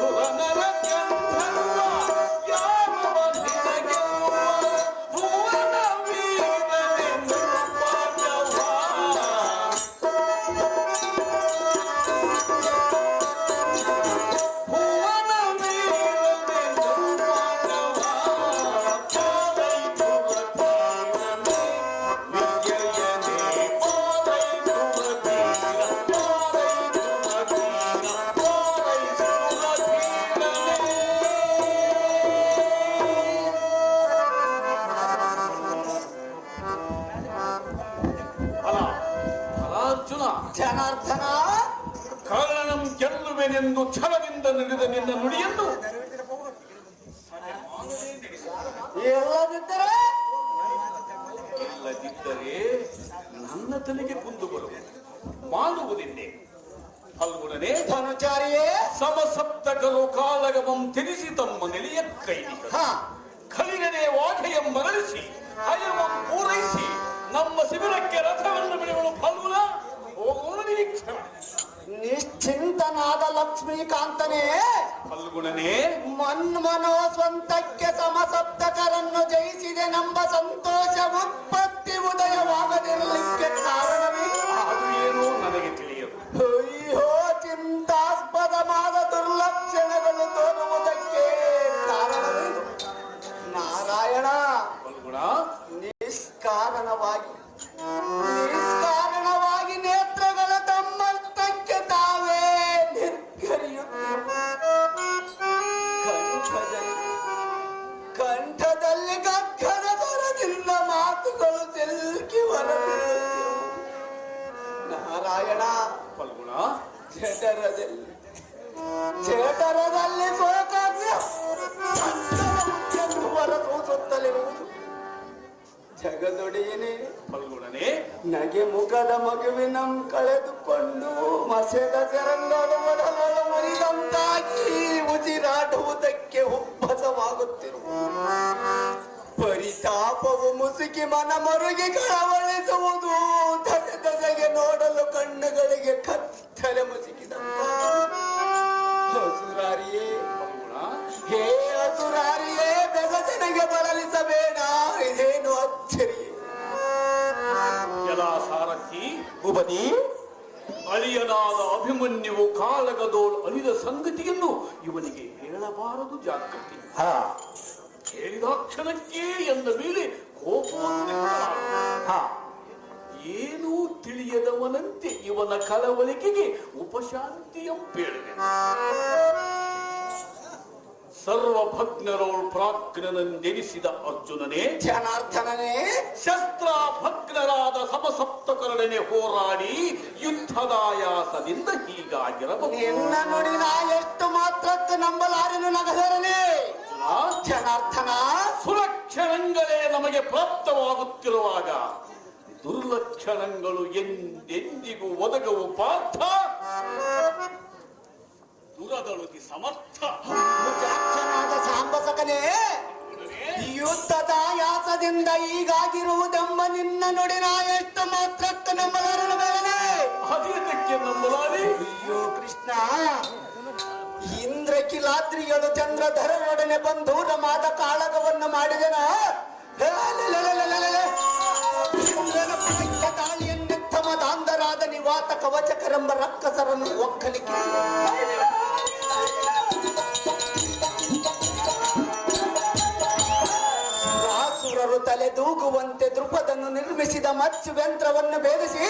ಸುರನರ ಗಂಧರ್ವ ಯಾರುವ ನಿನಗೆವ್ವ ಭುವನ ವೀರನೆಂದು ಪಾಂಡವ. ಭುವನ ವೀರನೆಂದು ಪಾಂಡವ ಪಾಲೈಸುವ ಧೀರನೇ ವಿಜಯನೇ ಪಾಲೈಸುವ ಧೀರ ಪಾಲೈಸುವ ಧೀರ ಪಾಲೈಸುವ ಧೀರನೇ. ಅಲ ಅರ್ಜುನ ಜನಾರ್ದನ, ಕಾರಣಂ ಗೆಲ್ಲುವೆನೆಂದು ಛಲದಿಂದ ನುಡಿದ ನಿನ್ನ ನುಡಿಯನ್ನು ಇಲ್ಲದಿದ್ದರೆ ಇಲ್ಲದಿದ್ದರೆ ನನ್ನ ತಲೆಗೆ ಕುಂದು ಬರುವುದು ಮಾಡುವುದಿನ್ನೇ. ಫಲ್ಗುಣನೇ ಧನುಚಾರಿಯೇ, ಸಮಸಪ್ತಕರು ಕಾಲಗಮಂ ತಿಳಿಸಿ ತಮ್ಮ ನೆಲೆಯ ಕೈದಿಗಳು ಹ ಕಲಿಗನೆ ವಾಘೆಯಂ ಮರಳಿಸಿ ಹಯವಂ ಪೂರೈಸಿ ನಮ್ಮ ಶಿಬಿರಕ್ಕೆ ರಥವನ್ನು ಬಿಡುವಳು ಫಲ್ಗುಣ. ಹೋಗೋಣ ನಿರೀಕ್ಷಣ. ನಿಶ್ಚಿಂತನಾದ ಲಕ್ಷ್ಮೀಕಾಂತನೇ, ಫಲ್ಗುಣನೇ ಮನ್ಮನೋ ಸ್ವಂತಕ್ಕೆ ಸಮಸಪ್ತಕರನ್ನು ಜಯಿಸಿದೆ ನಂಬ ಸಂತೋಷ ಉತ್ಪತ್ತಿ ಉದಯವಾಗದಿರಲಿಕ್ಕೆ ಕಾರಣವೇ? ಅದು ಏನೋ ನನಗೆ ತಿಳಿಯದು. ಅಯ್ಯೋ, ಚಿಂತಾಸ್ಪದವಾದ ದುರ್ಲಕ್ಷಣಗಳು ತೋರುವುದಕ್ಕೆ ಕಾರಣವೇನು? ನಾರಾಯಣ, ಫಲ್ಗುಣ ನಿಷ್ಕಾರಣವಾಗಿ ನೇತ್ರಗಳ ತಮ್ಮಷ್ಟಕ್ಕೆ ತಾವೇ ನಿರ್ಗರಿಯುತ್ತಿವೆ. ಕಂಠದಲ್ಲಿ ಗಗ್ಗದ ಸ್ವರದಿಂದ ಮಾತುಗಳು ಸಿಲ್ಕಿ ಹೊರಬೀಳುತ್ತಿವೆ. ನಾರಾಯಣ, ಫಲ್ಗುಣ ಜಠರದಲ್ಲಿ ಸೋಕಾಗ್ಯ ಹೊರಸೂಸುತ್ತಲಿರುವುದು. ಜಗದೊಡೆಯನೇ, ಫಲ್ಗುಣನೇ ನಗೆ ಮುಖದ ಮಗುವಿನ ಕಳೆದುಕೊಂಡು ಮಸೆದ ಸೆರಂಗಲು ಒಡಲೊಳ ಮುರಿದಂತಾಗಿ ಉಸಿರಾಡುವುದಕ್ಕೆ ಉಬ್ಬಸವಾಗುತ್ತಿರುವ ಪರಿತಾಪವು ಮುಸುಕಿ ಮನ ಮರುಗಿ ಕಳವಳಿಸುವುದು. ದಸೆಗೆ ನೋಡಲು ಕಣ್ಣುಗಳಿಗೆ ಕತ್ತಲೆ ಮುಸುಕಿದ ಹಸುರಾರಿಯೇ, ಹೇ ಹಸುರಾರಿಯೇ, ಬೆಸಜನಿಗೆ ಬಳಲಿಸಬೇಡ, ಇದೇನು ಅಚ್ಚರಿ. ಎಲ್ಲ ಸಾರಥಿ ಉಪದಿ, ಅಳಿಯನಾದ ಅಭಿಮನ್ಯುವು ಕಾಳಗದೋಳು ಅಲಿದ ಸಂಗತಿಯನ್ನು ಇವನಿಗೆ ಹೇಳಬಾರದು ಜಾಗೃತಿ. ಹೇಳಿದ ಕ್ಷಣಕ್ಕೆ ಎಂದ ಮೇಲೆ ಕೋಪವನ್ನು ಏನೂ ತಿಳಿಯದವನಂತೆ ಇವನ ಕಳವಳಿಕೆಗೆ ಉಪಶಾಂತಿಯಂಪೇಳಿದೆ. ಸರ್ವಭಗ್ನರೋಳ್ ಪ್ರಾಜ್ಞನೆಂದೆನಿಸಿದ ಅರ್ಜುನನೇ, ಜನಾರ್ದನನೇ, ಶಸ್ತ್ರ ಭಗ್ನರಾದ ಸಮಸಪ್ತಕರೊಡನೆ ಹೋರಾಡಿ ಯುದ್ಧದಾಯಾಸದಿಂದ ಹೀಗಾಗಿರಬಹುದು. ನಿನ್ನ ನುಡಿ ನಾ ಎಷ್ಟು ಮಾತ್ರಕ್ಕೆ ನಂಬಲಾರೆನು ನಗದರನೇ. ಜನಾರ್ದನ, ಸುಲಕ್ಷಣಗಳೇ ನಮಗೆ ಪ್ರಾಪ್ತವಾಗುತ್ತಿರುವಾಗ ದುರ್ಲಕ್ಷಣಗಳು ಎಂದೆಂದಿಗೂ ಒದಗವು ಪಾರ್ಥ. ದುರದಳುತಿ ಸಮರ್ಥ. ಮುಜಾಕ್ಷನಾದ ಸಾಂಬಸಕನೇ, ಯುದ್ಧದ ಯಾಸದಿಂದ ಈಗಾಗಿರುವುದೆಂಬ ನಿನ್ನ ನುಡಿ ನಾ ಎಷ್ಟು ಮಾತ್ರಕ್ಕೆ ನಂಬಲಾರೆನು ಬೇಗನೆ. ಅದೇದಕ್ಕೆ ನಂಬಲಾರಿ? ಅಯ್ಯೋ ಕೃಷ್ಣ, ಇಂದ್ರಕಿಲಾದ್ರಿಗಳು ಚಂದ್ರಧರನೊಡನೆ ಬಂಧೂರಮಾದ ಕಾಳಗವನ್ನು ಮಾಡಿದನ. ತಾಳಿಯನ್ನೆತ್ತಮದಾಂಧರಾದ ನಿವಾತ ಕವಚಕರೆಂಬ ರಕ್ಕಸರನ್ನು ಒಕ್ಕಲಿಕ್ಕೆ ರಾಸುರರು ತಲೆದೂಗುವಂತೆ ದೃಪದನ್ನು ನಿರ್ಮಿಸಿದ ಮತ್ಸ್ಯಯಂತ್ರವನ್ನು ಭೇದಿಸಿ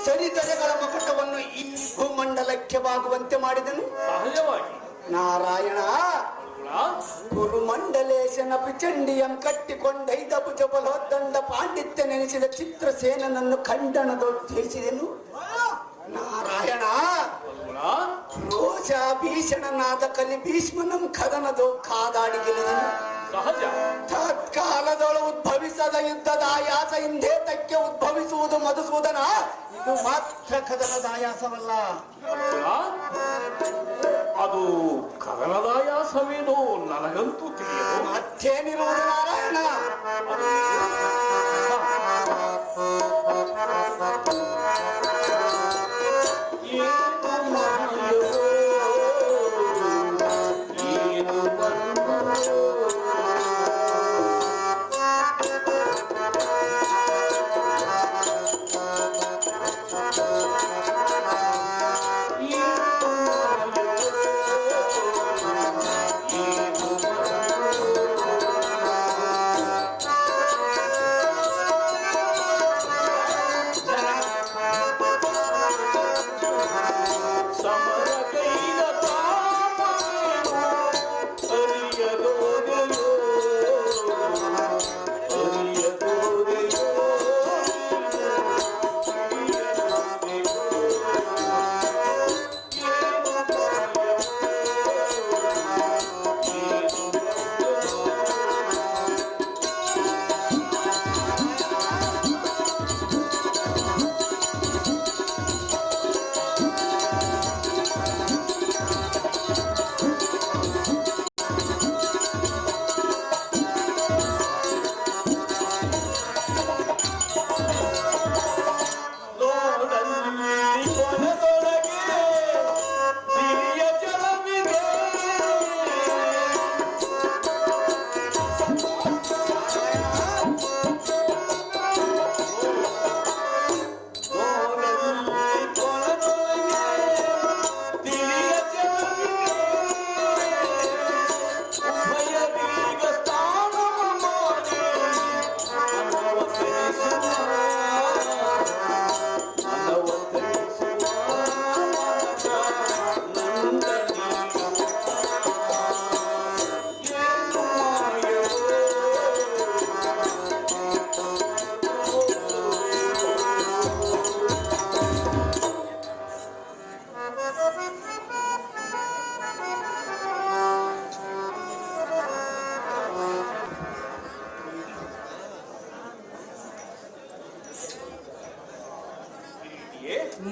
ಚರಿತರೆಗಳ ಮಕಟವನ್ನು ಈ ಭೂಮಂಡಲಕ್ಕೆ ಬಾಗುವಂತೆ ಮಾಡಿದನು. ಸಹಜವಾಗಿ ನಾರಾಯಣ, ಗುರುಮಂಡಲೇಶನ ಪಿಚಂಡಿಯಂ ಕಟ್ಟಿಕೊಂಡೈದ ಭುಜ ಬಲೋದ್ದಂಡ ಪಾಂಡಿತ್ಯ ನೆನೆಸಿದ ಚಿತ್ರಸೇನನನ್ನು ಖಂಡನದೊಳಿಸಿದೆನು. ನಾರಾಯಣ, ರೋಷ ಭೀಷಣನಾದ ಕಲಿ ಭೀಷ್ಮನಂ ಕದನದೋ ಕಾದಾಡಿ ಗೆಲ್ಲಿದನು. ಸಹಜ. ತತ್ಕಾಲದೊಳು ಉದ್ಭವಿಸದ ಯುದ್ಧದ ಆಯಾಸ ಹಿಂದೇತಕ್ಕೆ ಉದ್ಭವಿಸುವುದು ಮಧುಸೂದನ. ಇದು ಮಾತ್ರ ಕದನದ ಆಯಾಸವಲ್ಲ. ಅದು ಕದನದಾಯಾಸವೇನೋ ನನಗಂತೂ ತಿಳಿಯದು. ಮತ್ತೇನಿರುವುದು ನಾರಾಯಣ?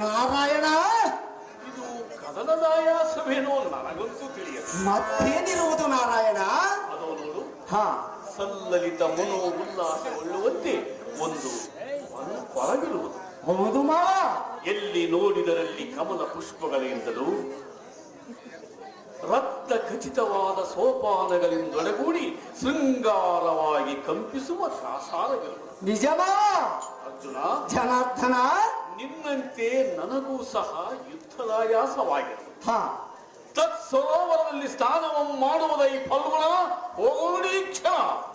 ನಾರಾಯಣ, ಇದು ಕದನದಾಯಾಸವೇನೋ ನನಗಂತೂ ತಿಳಿಯದು. ಮತ್ತೇನಿರುವುದು ನಾರಾಯಣ? ಅದೋ ನೋಡು, ಹಾ, ಸಲ್ಲಲಿತ ಮನೋ ಉಲ್ಲಾಸಗೊಳ್ಳುವಂತೆ ಒಂದು ಹೊರಗಿರುವುದು. ಹೌದು ಮಾವ. ಎಲ್ಲಿ ನೋಡಿದರಲ್ಲಿ ಕಮಲ ಪುಷ್ಪಗಳಿಂದಲೂ ರಕ್ತ ಖಚಿತವಾದ ಸೋಪಾನಗಳಿಂದೊಡಗೂಡಿ ಶೃಂಗಾರವಾಗಿ ಕಂಪಿಸುವ ಕಾಸಾರವಿರುವುದು. ನಿಜ ಮಾವ. ಅರ್ಜುನ, ಜನಾರ್ದನ, ನಿನ್ನಂತೆ ನನಗೂ ಸಹ ಯುದ್ಧದಾಯಾಸವಾಗಿರುವುದು. ಹಾ, ತತ್ ಸರೋವರದಲ್ಲಿ ಸ್ನಾನವನ್ನು ಮಾಡುವುದ ಈ ಫಲ್ಗುಣ ಹೋಗೋಡಿ ಕ್ಷಣ.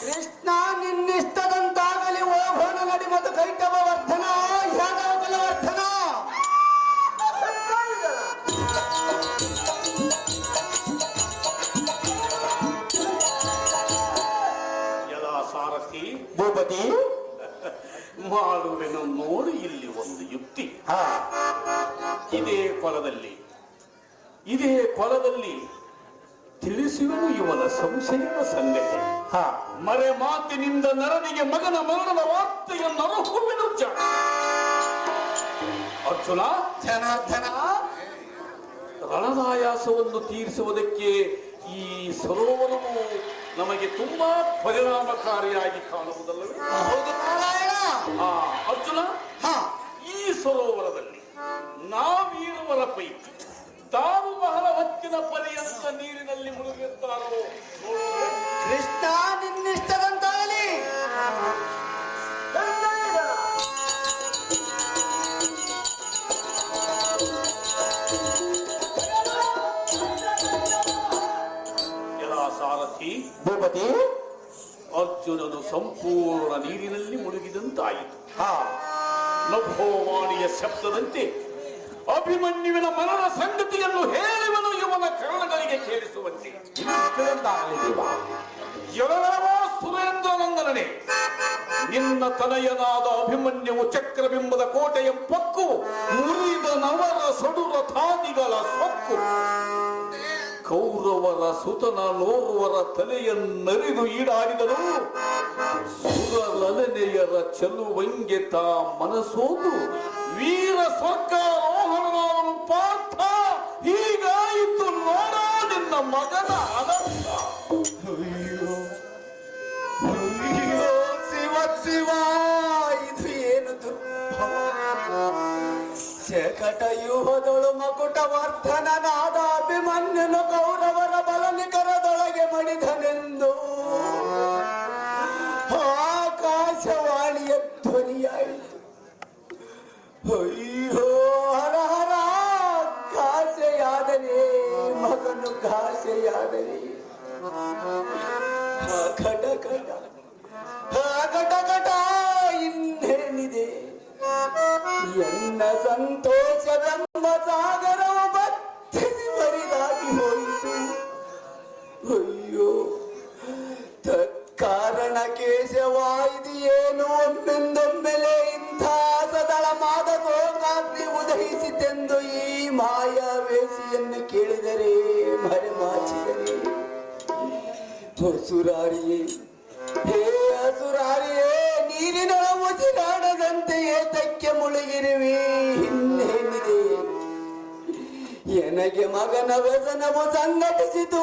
ಕೃಷ್ಣ ನಿನ್ನಿಷ್ಟದಂತಾಗಲಿ. ಓಘೋಣ ನಡಿ ಮತ್ತು ಕೈಟವ ವರ್ಧನ, ಯಾದವ ಬಲವರ್ಧನ. ಎಲ್ಲ ಸಾರಥಿ ಭೂಪತಿ, ಮಾಡುವೆನು ನೋಡಿ ಇಲ್ಲಿ ಒಂದು ಯುಕ್ತಿ. ಹಾ, ಇದೇ ಕೊಲದಲ್ಲಿ ತಿಳಿಸುವೆನು ಇವನ ಸಂಶಯದ ಸಂಗತಿ. ಹಾ, ಮರೆ ಮಾತಿನಿಂದ ನರನಿಗೆ ಮಗನ ಮರಣದ ವಾರ್ತೆಯನ್ನು ಅರ್ಹುವೆನು. ಅರ್ಜುನ, ಜನಾರ್ದನ, ರಣದಾಯಾಸವನ್ನು ತೀರಿಸುವುದಕ್ಕೆ ಈ ಸರೋವರವು ನಮಗೆ ತುಂಬಾ ಪರಿಣಾಮಕಾರಿಯಾಗಿ ಕಾಣುವುದಲ್ಲವೇ? ಹೌದು ನಾರಾಯಣ. ಅರ್ಜುನ, ಹಾ, ಈ ಸರೋವರದಲ್ಲಿ ನಾವೀರುವರ ಪೈಕಿ ತಾವು ಬಹಳ ಹೊತ್ತಿನ ಪರ್ಯಂತ ನೀರಿನಲ್ಲಿ ಮುಳುಗಿರುತ್ತಾರೋ ನೋಡುವೆ. ಕೃಷ್ಣ ನಿನ್ನಿಷ್ಟದಂತಾಗಲಿ. ಎಲ್ಲ ಸಾರಥಿ ಭೂಪತಿ, ಅರ್ಜುನನು ಸಂಪೂರ್ಣ ನೀರಿನಲ್ಲಿ ಮುಳುಗಿದಂತಾಯಿತು. ಹಾ, ನಭೋವಾಣಿಯ ಶಬ್ದದಂತೆ ಅಭಿಮನ್ಯುವಿನ ಮರಣ ಸಂಗತಿಯನ್ನು ಹೇಳುವನು ಇವನ ಕರ್ಣಗಳಿಗೆ ಕೇಳಿಸುವಂತೆ. ಎರಡನೇ ಸುರೇಂದ್ರನಂದನನೇ, ನಿನ್ನ ತನಯನಾದ ಅಭಿಮನ್ಯುವು ಚಕ್ರಬಿಂಬದ ಕೋಟೆಯ ಪಕ್ಕು ಮುರಿದ ನವರ ಸಡುರಥಾದಿಗಳ ಸೊಕ್ಕು ಕೌರವರ ಸುತನ ನೋರುವರ ತಲೆಯನ್ನರಿದು ಈಡಾಡಿದರು. ಸುರಲನೆಯರ ಚೆಲುವಂಗೆ ತಾ ಮನಸೋದು ವೀರ ಸ್ವರ್ಗಾರೋಹಣನಾದನು ಪಾರ್ಥ. ಹೀಗಾಯಿತು ನೋಡ ನಿನ್ನ ಮಗನ ಅನಂತ. ಅಯ್ಯೋ ಶಿವ ಶಿವ, ಇದು ಏನು ದುರ್ಭವ. ಶಕಟ ಯೂಹದೊಳು ಮಕುಟ ವರ್ಧನನಾದ ಅಭಿಮನ್ಯನು ಕೌರವರ ಬಲನಿಕರದೊಳಗೆ ಮಡಿದನೆಂದು ಆಕಾಶವಾಣಿಯ ಧ್ವನಿಯಾಯಿತು. ಅಯ್ಯೋ ಹರ ಹರ, ಘಾಸೆಯಾದನೆ ಮಗನು, ಘಾಸೆಯಾದನೆ. ಕಟ ಕಟ ಕಟ ಕಟ, ಇನ್ನೇನಿದೆ ಎನ್ನ ಸಂತೋಷವೆಂಬ ಸಾಗರವು ಬತ್ತಿಸಿ ಬರಿದಾಗಿ ಹೋಯಿತು. ಅಯ್ಯೋ ತತ್ಕಾರಣ ಕೇಶವಾಯಿದು ಏನು ಒಮ್ಮೆಂದೊಮ್ಮೆಲೆ ಇಂಥ ಸದಳ ಮಾದ ಗೋಗಾಗ್ನಿ ಉದಯಿಸಿತೆಂದು ಈ ಮಾಯಾವೇಸಿಯನ್ನು ಕೇಳಿದರೆ ಮರೆಮಾಚಿದರೆ. ಅಸುರಾರಿಯೇ, ಹೇ ಅಸುರಾರಿಯೇ, ನೀರಿನೊಳ ಮುಸಿರಾಡದಂತೆ ಏತಕ್ಕೆ ಮುಳುಗಿರುವಿ? ಇನ್ನೇನಿದೆ ಎನಗೆ ಮಗನ ವ್ಯಸನವು ಸಂಘಟಿಸಿತು.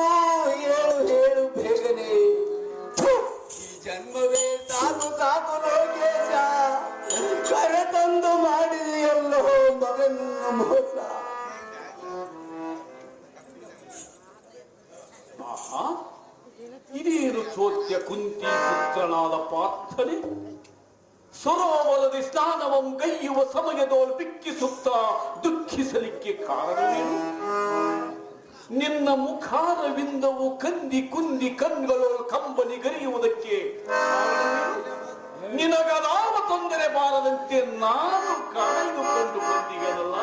ಹೇಳು ಹೇಳು ಬೇಗನೆ, ಈ ಜನ್ಮವೇ ಸಾಕು ಸಾಕು ಲೋಕೇಶ. ಕರೆತಂದು ಮಾಡಿದೆಯಲ್ಲೋ ಮಗನ ಮೋಸ. ಆಹಾ, ಇದೇನು ಚೋದ್ಯ ಕುಂತಿ ಪುತ್ರನಾದ ಪಾರ್ಥನೆ ಸರೋವರದಿ ಸ್ನಾನವಂ ಗೈಯುವ ಸಮಯದೋಳು ಬಿಕ್ಕಿಸುತ್ತಾ ದುಃಖಿಸಲಿಕ್ಕೆ ಕಾರಣವೇನು? ನಿನ್ನ ಮುಖಾರವಿಂದವು ಕಂದಿ ಕುಂದಿ ಕಣ್ಗಳೋಳು ಕಂಬನಿ ಗರಿಯುವುದಕ್ಕೆ ನಿನಗದಾವ ತೊಂದರೆ ಬಾರದಂತೆ ನಾನು ಕಾಯ್ದುಕೊಂಡು ಬಂದಿಗನಲ್ಲ.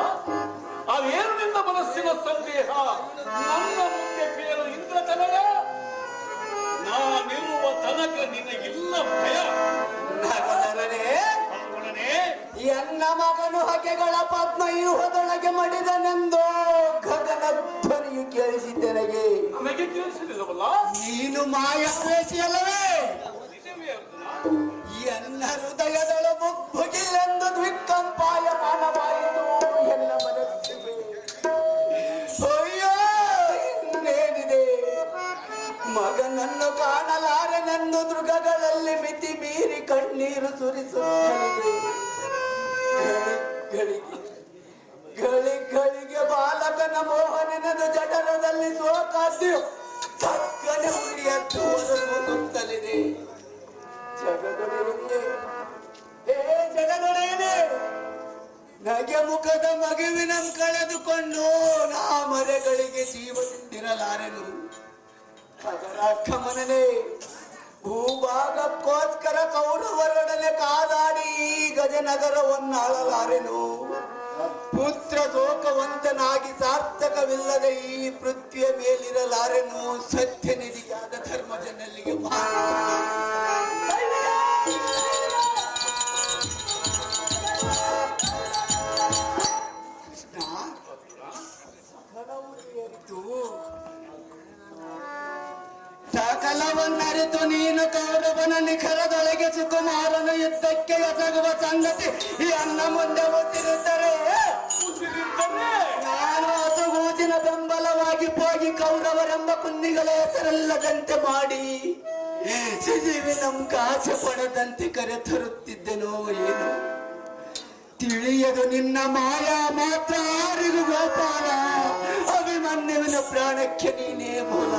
ಅದೇನು ನಿನ್ನ ಮನಸ್ಸಿನ ಸಂದೇಹ? ನನ್ನ ಮುಂದೆ ಕೇಳು ಇಂದ್ರತನಯ. ನಾನಿರುವ ತನಕ ನಿನಗಿಲ್ಲ ಭಯ. ಎನ್ನ ಮಗನು ಹಗೆಗಳ ಪದ್ಮವ್ಯೂಹದೊಳಗೆ ಮಡಿದನೆಂದು ಗಗನ ಧ್ವನಿಯು ಕೇಳಿಸಿದ್ದೆನಗೆ. ನನಗೆ ತಿಳಿಸಲಿಲ್ಲವಲ್ಲ? ನೀನು ಮಾಯಾವೇಶಿಯಲ್ಲವೇ? ಎನ್ನ ಹೃದಯದೊಳ ಮುಗ್ಗುಗಿಲೆಂದು ದ್ವಿಕಂಪಾಯಮಾನವಾಯಿತು. ಎನ್ನ ಮಗನನ್ನು ಕಾಣಲಾರೆನೆಂದು ಮೃಗಗಳಲ್ಲಿ ಮಿತಿ ಮೀರಿ ಕಣ್ಣೀರು ಸುರಿಸುತ್ತಲಿದೆ. ಗಳಿಗೆ ಬಾಲಕನ ಮೋಹನೆನದು ಜಠರದಲ್ಲಿ ಸೋಕಾದ್ಯು ಸಕ್ಕನೆ ಉರಿಯತ್ತು ಹೋಗುತ್ತಲಿದೆ. ಜಗದೊಡೆಯನೇ ನಗೆ ಮುಖದ ಮಗುವಿನ ಕಳೆದುಕೊಂಡು ನಾ ಮರೆಗಳಿಗೆ ಜೀವದಿಂದಿರಲಾರೆನು. ಕಮನನೆ ಭೂಭಾಗಕ್ಕೋಸ್ಕರ ಕೌರವರೊಡನೆ ಕಾದಾಡಿ ಗಜನಗರವನ್ನಾಳಲಾರೆನು. ಪುತ್ರ ಶೋಕವಂತನಾಗಿ ಸಾರ್ಥಕವಿಲ್ಲದೆ ಈ ಪೃಥ್ವಿಯ ಮೇಲಿರಲಾರೆನು. ಸತ್ಯ ನಿಧಿಯಾದ ಧರ್ಮಜನಲ್ಲಿಗೆ ಸಕಲವನ್ನರಿತು ನೀನು ಕೌರವನ ನಿಖರದೊಳಗೆ ಸುಕುಮಾರನ ಯುದ್ಧಕ್ಕೆ ಎಸಗುವ ಸಂಗತಿ ಈ ಅನ್ನ ಮುಂದೆ ಒತ್ತಿರುತ್ತಾರೆ. ನಾನು ಹಸುಗೂಸಿನ ಬೆಂಬಲವಾಗಿ ಹೋಗಿ ಕೌರವರೆಂಬ ಕುಂದಿಗಳ ಹೆಸರಲ್ಲದಂತೆ ಮಾಡಿ ಸಿಜಿವಿನಂ ಕಾಸೆ ಪಡೆದಂತೆ ಕರೆತರುತ್ತಿದ್ದೆನೋ ಏನು ತಿಳಿಯದು ನಿನ್ನ ಮಾಯಾ ಮಾತ್ರ ಆರಿದು ಗೋಪಾಲ. ಅಭಿಮನ್ಯುವಿನ ಪ್ರಾಣಕ್ಕೆ ನೀನೇ ಮೂಲ.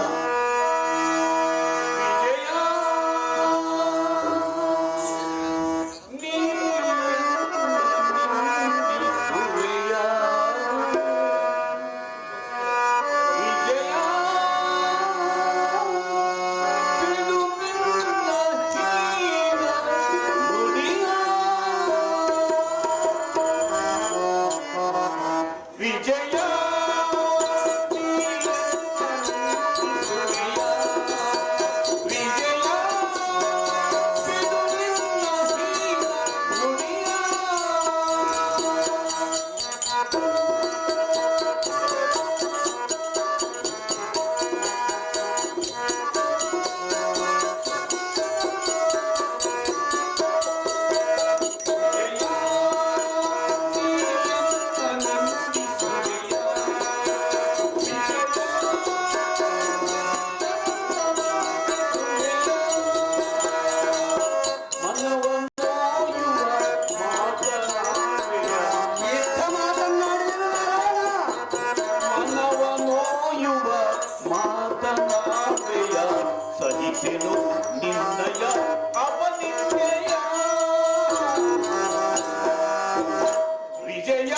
ನಿನ್ನಯ ಅಪನಿಂದೆಯ ವಿಜಯ ವಿಜಯ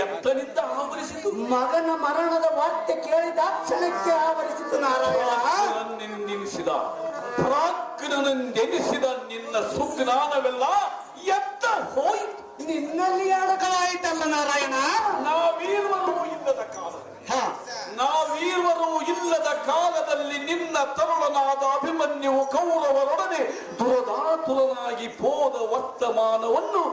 ಎತ್ತನಿಂದ ಆವರಿಸಿತು. ಮಗನ ಮರಣದ ವಾರ್ತೆ ಕೇಳಿದ ಕ್ಷಣಕ್ಕೆ ಆವರಿಸಿತು ನಾರಾಯಣ. ನಿನ್ನೆನಿಸಿದ ಪ್ರಾಜ್ಞನೆಂದೆನಿಸಿದ ನಿನ್ನ ಸುಜ್ಞಾನವೆಲ್ಲ ಎತ್ತ ಹೋಯಿತು. ನಿನ್ನಲ್ಲಿ ಅಡಕವಾಯಿತಲ್ಲ ನಾರಾಯಣ. ನಾವೇನು ಇಲ್ಲದ ಕಾಲದಲ್ಲಿ ನಿನ್ನ ತರುಣನಾದ ಅಭಿಮನ್ಯುವು ಕೌರವರೊಡನೆ ದುರದಾತುರನಾಗಿ ಹೋದ ವರ್ತಮಾನವನ್ನು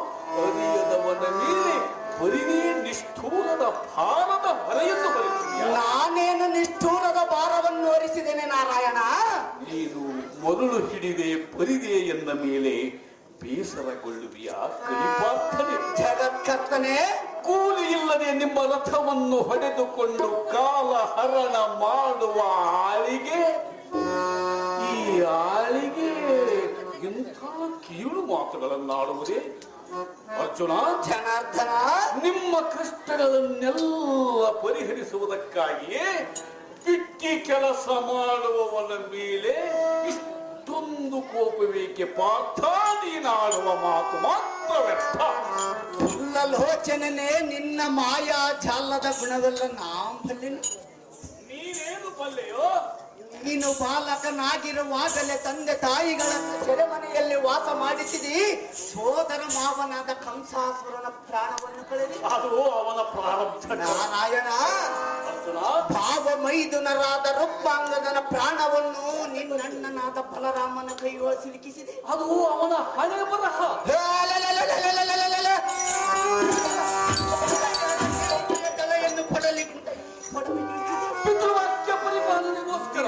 ಅರಿಯದವನ ಮೇಲೆ ಬರಿದೇ ನಿಷ್ಠೂರದ ಭಾರದ ಹೊರೆಯನ್ನು ಬರೆಯುತ್ತೀಯ. ನಾನೇನು ನಿಷ್ಠೂರದ ಭಾರವನ್ನು ಹೊರಿಸಿದ್ದೇನೆ ನಾರಾಯಣ? ನೀನು ಮೊದಲು ಹಿಡಿದೆ ಬರಿದೆ ಎಂದ ಮೇಲೆ ಬೇಸರಗೊಳ್ಳುವಿಯ ಕಲಿಪಾರ್ಥನೆ? ಜಗತ್ಕರ್ತನೆ, ಕೂಲಿ ಇಲ್ಲದೆ ನಿಮ್ಮ ರಥವನ್ನು ಹೊಡೆದುಕೊಂಡು ಕಾಲ ಹರಣ ಮಾಡುವ ಆಳಿಗೆ ಈ ಆಳಿಗೆ ಇಂಥ ಕೀಳು ಮಾತುಗಳನ್ನಾಡುವುದೇ? ಅರ್ಜುನ, ಜನಾರ್ದನ, ನಿಮ್ಮ ಕಷ್ಟಗಳನ್ನೆಲ್ಲ ಪರಿಹರಿಸುವುದಕ್ಕಾಗಿಯೇ ಬಿಟ್ಟಿ ಕೆಲಸ ಮಾಡುವವನ ಮೇಲೆ ಇಷ್ಟೊಂದು ಕೋಪವೇಕೆ ಪಾರ್ಥ? ನೀನಾಡುವ ಮಾತು ಮಾತ್ರ ವ್ಯರ್ಥ. ಲೋಚನೆ ನಿನ್ನ ಮಾಯಾ ಜಾಲದ ಗುಣವೆಲ್ಲ ನಾಂಬಲ್ಲಿನ. ನೀನೇನು ಬಲ್ಲೆಯೋ? ನೀನು ಬಾಲಕನಾಗಿರುವಾಗಲೇ ತಂದೆ ತಾಯಿಗಳನ್ನು ಸೆರೆಮನೆಯಲ್ಲಿ ವಾಸ ಮಾಡಿಸಿದಿ. ಸೋದರ ಮಾವನಾದ ಕಂಸಾಸುರನ ಪ್ರಾಣವನ್ನು ಕಳೆದಿ. ಅದು ಅವನ ಪ್ರಾರಬ್ಧ. ನಾರಾಯಣ, ಭಾವ ಮೈದುನರಾದ ರುಕ್ಮಾಂಗದನ ಪ್ರಾಣವನ್ನು ನಿನ್ನಣ್ಣನಾದ ಬಲರಾಮನ ಕೈಯೊಳ ಸಿಲುಕಿಸಿದೆ. ಅದು ಅವನ ಹಣೆ ಬರಹ. ತಲೆಯನ್ನು ಕೊಡಲಿ ಪಿತೃವಾಕ್ಯ ಪರಿಪಾಲನೆಗೋಸ್ಕರ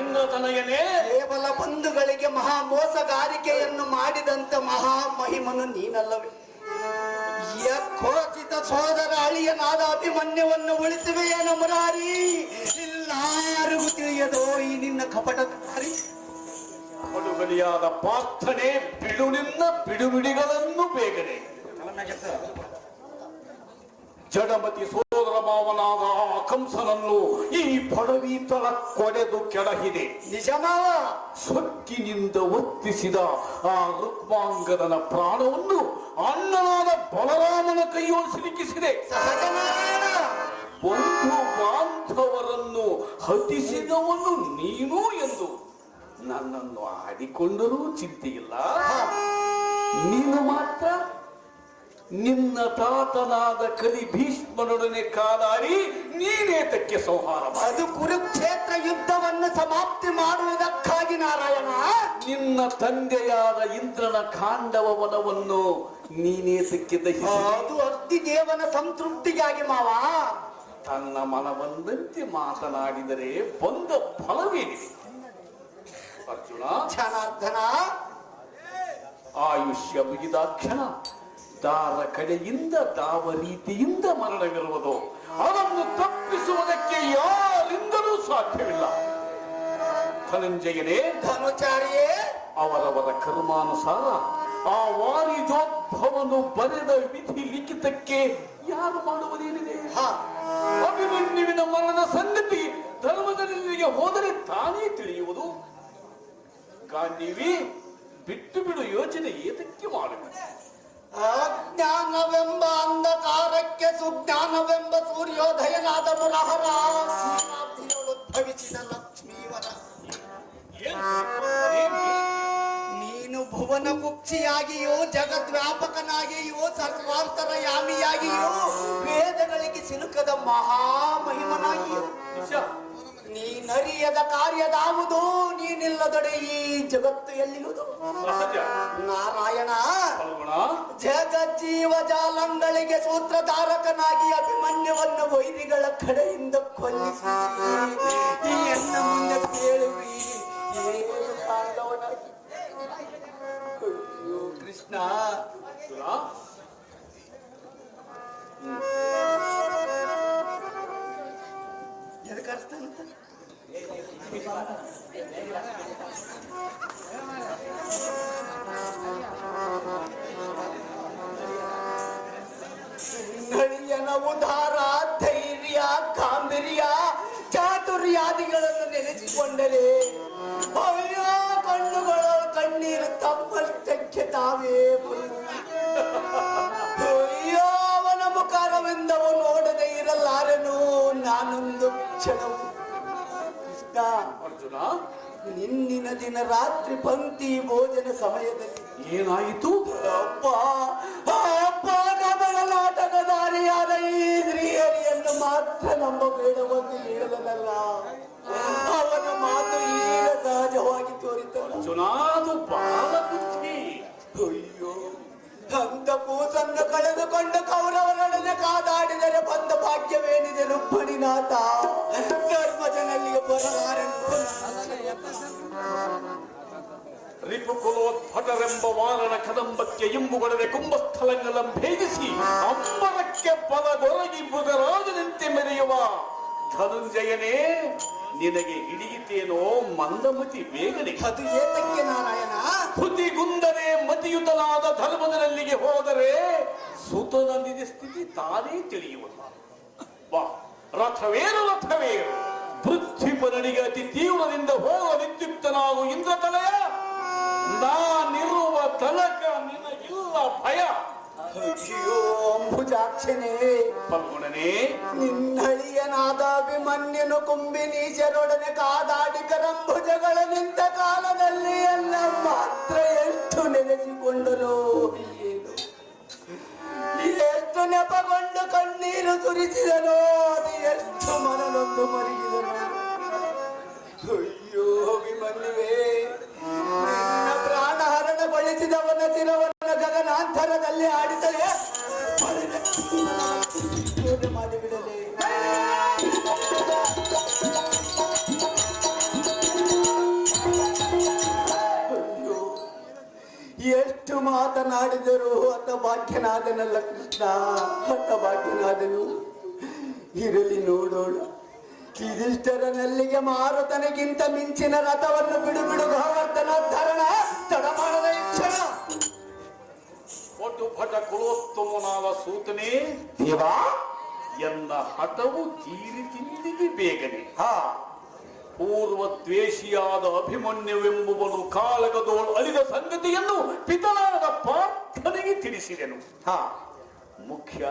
ಇಂದ್ರತನಯನೇ ಕೇವಲ ಬಂಧುಗಳಿಗೆ ಮಹಾ ಮೋಸಗಾರಿಕೆಯನ್ನು ಮಾಡಿದಂತ ಮಹಾ ಮಹಿಮನು ನೀನಲ್ಲವೇ? ಕೋಚಿತ ಸೋದರ ಅಳಿಯನಾದ ಅಭಿಮನ್ಯವನ್ನು ಉಳಿಸುವೆಯೇನ ಮುರಾರಿ? ಎಲ್ಲರಿಗೂ ತಿಳಿಯದೋ ಈ ನಿನ್ನ ಕಪಟದಾರಿ? ಕೊಡುಗಲಿಯಾದ ಪಾರ್ಥನೆ, ಬಿಡು ನಿನ್ನ ಬಿಡುಬಿಡಿಗಳನ್ನು ಬೇಗನೆ. ಜಡಮತಿ ಸೋದರ ಮಾವನಾದ ಆ ಕಂಸನನ್ನು ಈ ಪಡವಿ ತಳ ಕೊಡೆದು ಕೆಳಹಿದೆ. ನಿಜಮಾವ, ಸೊಕ್ಕಿನಿಂದ ಒತ್ತಿಸಿದ ಆ ರುಕ್ಮಾಂಗದನ ಪ್ರಾಣವನ್ನು ಅಣ್ಣನಾದ ಬಲರಾಮನ ಕೈಯೊಳು ಸಿಲುಕಿಸಿದೆ. ಸಹಜನಾರಾಯಣ, ಬಂಧು ಬಾಂಧವರನ್ನು ಹತಿಸಿದವನು ನೀನು ಎಂದು ನನ್ನನ್ನು ಆಡಿಕೊಂಡರೂ ಚಿಂತೆಯಿಲ್ಲ. ನೀನು ಮಾತ್ರ ನಿನ್ನ ತಾತನಾದ ಕಲಿ ಭೀಷ್ಮನೊಡನೆ ಕಾದಾಡಿ ನೀನೇತಕ್ಕೆ ಸಂಹಾರ ಮಾಡಿ ಅದು ಕುರುಕ್ಷೇತ್ರ ಯುದ್ಧವನ್ನು ಸಮಾಪ್ತಿ ಮಾಡುವುದಕ್ಕಾಗಿ ನಾರಾಯಣ. ನಿನ್ನ ತಂದೆಯಾದ ಇಂದ್ರನ ಕಾಂಡವವನವನ್ನು ನೀನೇತಕ್ಕೆ ದಹಿಸಿ ಅದು ಅಗ್ನಿ ದೇವನ ಸಂತೃಪ್ತಿಗಾಗಿ ಮಾವ. ತನ್ನ ಮನವಂದಂತೆ ಮಾತನಾಡಿದರೆ ಬಂದ ಫಲವೇನಿದೆ? ಅರ್ಜುನ, ಜನಾರ್ದನ, ಆಯುಷ್ಯ ಮುಗಿದಾಕ್ಷಣ ದಾರ ಕಡೆಯಿಂದ ದಾವ ರೀತಿಯಿಂದ ಮರಣವಿರುವುದು. ಅದನ್ನು ತಪ್ಪಿಸುವುದಕ್ಕೆ ಯಾರಿಂದಲೂ ಸಾಧ್ಯವಿಲ್ಲ. ಧನಂಜಯನೇ, ಧನುಚಾರಿಯೇ, ಅವರವರ ಕರ್ಮಾನುಸಾರ ಆ ವಾರಿಜೋದ್ಭವನು ಬರೆದ ವಿಧಿ ಲಿಖಿತಕ್ಕೆ ಯಾರು ಮಾಡುವುದೇನಿದೆ? ಅಭಿಮನ್ಯುವಿನ ಮರಣದ ಸಂಗತಿ ಧರ್ಮದಲ್ಲಿ ಹೋದರೆ ತಾನೇ ತಿಳಿಯುವುದು. ಗಾಂಧೀವಿ, ಬಿಟ್ಟು ಬಿಡು ಯೋಚನೆ ಏತಕ್ಕೆ ಮಾಡಬೇಕು? ಅಜ್ಞಾನವೆಂಬ ಅಂಧಕಾರಕ್ಕೆ ಸುಜ್ಞಾನವೆಂಬ ಸೂರ್ಯೋದಯನಾದ ಮುರಹರ ಉದ್ಭವಿಸಿದ ಲಕ್ಷ್ಮೀವರ. ನೀನು ಭುವನ ಕುಕ್ಷಿಯಾಗಿಯೋ ಜಗದ್ವ್ಯಾಪಕನಾಗಿಯೋ ಸರ್ವಾಂತರ ಯಾಮಿಯಾಗಿಯೋ ವೇದಗಳಿಗೆ ಸಿಲುಕದ ಮಹಾಮಹಿಮನಾಗಿಯೋ ನೀನರಿಯದ ಕಾರ್ಯದಾವುದು ನೀನಿಲ್ಲದೊಡೆ ಈ ಜಗತ್ತು ಎಲ್ಲಿರುವುದು? ನಾರಾಯಣ, ಜಗಜ್ಜೀವ ಜಾಲಂಗಳಿಗೆ ಸೂತ್ರಧಾರಕನಾಗಿ ಅಭಿಮನ್ಯವನ್ನು ವೈರಿಗಳ ಕಡೆಯಿಂದ ಕೊಲ್ಲಿಸಿ ಈ ಎನ್ನ ಮುಂದೆ ಕೇಳುವಿ ಕಾಂಡವನಾಗಿ. ಅಯ್ಯೋ ಕೃಷ್ಣ, ಎದಕ್ಕೆ ಅರ್ಥ ಅಂತ ನಳಿಯನ ಉದಾರ ಧೈರ್ಯ ಗಾಂಭೀರ್ಯ ಚಾತುರ್ಯಾದಿಗಳನ್ನು ನೆನೆಸಿಕೊಂಡರೆ ಅಯ್ಯೋ ಕಣ್ಣುಗಳ ಕಣ್ಣೀರು ತಮ್ಮಷ್ಟಕ್ಕೆ ತಾವೇ ಅಯ್ಯೋ ಅವನ ಮುಖಾರವೆಂದವು ನೋಡದೆ ಇರಲಾರನು ನಾನೊಂದು ಕ್ಷಣವು. ಕೃಷ್ಣ, ಅರ್ಜುನ, ನಿನ್ನಿನ ದಿನ ರಾತ್ರಿ ಪಂಕ್ತಿ ಭೋಜನ ಸಮಯದಲ್ಲಿ ಏನಾಯಿತು? ಅಪ್ಪ ನಾಟಕದಾರಿಯಾದ ಈ ಸ್ತ್ರೀಯರಿಯನ್ನು ಮಾತ್ರ ನಂಬಬೇಡವೆಂದು ಹೇಳಲಲ್ಲ. ಅರ್ಜುನ, ಅದು ಬಾಲ ಬುದ್ಧಿ. ಅಯ್ಯೋ, ಅಂತ ಕೂಸನ್ನು ಕಳೆದುಕೊಂಡು ಕೌರವರೊಡನೆ ಕಾದಾಡಿದರೆ ಬಂದ ಭಾಗ್ಯವೇನಿದೆ ರುಕ್ಮಿಣಿನಾಥ. ಧರ್ಮಜನಲ್ಲಿಗೆ ಬರಲಾರೆಂದು ರಿಪುಕುಲೋದ್ಭಟರೆಂಬ ವಾರನ ಕದಂಬಕ್ಕೆ ಎಂಬುಗೊಡದೆ ಕುಂಭಸ್ಥಲಗಳನ್ನು ಭೇದಿಸಿ ಅಂಬರಕ್ಕೆ ಬಲಗೊರಗಿ ಮೃಗರಾಜನಂತೆ ಮೆರೆಯುವ ಧನುಂಜಯನೇ, ನಿನಗೆ ಹಿಡಿಯಿತೇನೋ ಮಂದಮತಿ ಬೇಗನೆ. ಅದು ಏತಕ್ಕೆ ನಾರಾಯಣ? ಹುತಿಗುಂದನೆ ಮತಿಯುತನಾದ ಧರ್ಮದಲ್ಲಿಗೆ ಹೋದರೆ ಸುತನ ನಿಜ ಸ್ಥಿತಿ ತಾನೇ ತಿಳಿಯುವುದಿಲ್ಲ. ವಾ, ರಥವೇರು ರಥವೇರು, ಪೃಥ್ವಿಪರನಿಗೆ ಅತಿ ತೀವ್ರದಿಂದ ಹೋಗ ವಿದ್ಯುಕ್ತನಾಗು ಇಂದ್ರತನಯ. ನಾನಿರುವ ತನಕ ನಿನಗಿಲ್ಲ ಭಯ. ಅಯ್ಯೋ ಅಂಬುಜಾಕ್ಷನೇ, ಫಲ್ಗುಣನೇ, ನಿನ್ನಳಿಯನಾದ ಅಭಿಮನ್ಯನು ಕುಂಬಿನೀಚರೊಡನೆ ಕಾದಾಡಿ ಕರಂಭುಜಗಳ ನಿಂತ ಕಾಲದಲ್ಲಿ ಎಲ್ಲ ಮಾತ್ರ ಎಷ್ಟು ನೆನೆಸಿಕೊಂಡನು, ಏನು ಎಷ್ಟು ನೆಪಗೊಂಡು ಕಣ್ಣೀರು ಸುರಿಸಿದನೋ, ಅದು ಎಷ್ಟು ಮನನೊಂದು ಮರಿಗಿದನು. ಅಯ್ಯೋ ಅಭಿಮನ್ಯುವೇ, ನಿನ್ನ ಪ್ರಾಣಹರಣಗೊಳಿಸಿದವನ ಶಿರವನ್ನ ಗಗನಾಂತರದಲ್ಲಿ ಆಡಿಸಲೇ ಮಾಡಿಬಿಡಲೇ. ಅಯ್ಯೋ, ಎಷ್ಟು ಮಾತನಾಡಿದರು ಅತ್ತ ಭಾಗ್ಯನಾದನಲ್ಲ ಕೃಷ್ಣ, ಅತ್ತ ಭಾಗ್ಯನಾದನು. ಇರಲಿ ನೋಡೋಣ, ಯುಧಿಷ್ಠಿರನಲ್ಲಿಗೆ ಮಾರುತನಿಗಿಂತ ಮಿಂಚಿನ ರಥವನ್ನು ಬಿಡು ಬಿಡು ಗೋವರ್ಧನ ಧರಣ ತಡ ಮಾಡದ ಇಚ್ಛಣ. ಒಟ್ಟು ಭಟ ಕುಲೋತ್ತಮನಾದ ಸೂತನೇ, ದೇವಾ, ಎನ್ನ ಹಠವು ತೀರಿ ತಿಂದಿಗೆ ಬೇಗನೆ. ಹಾ, ಪೂರ್ವ ದ್ವೇಷಿಯಾದ ಅಭಿಮನ್ಯುವೆಂಬುವನು ಕಾಲಗದೋಳು ಅಳಿದ ಸಂಗತಿಯನ್ನು ಪಿತನಾದ ಪಾರ್ಥನಿಗೆ ತಿಳಿಸಿದೆನು. ಹಾ, ಮುಖ್ಯ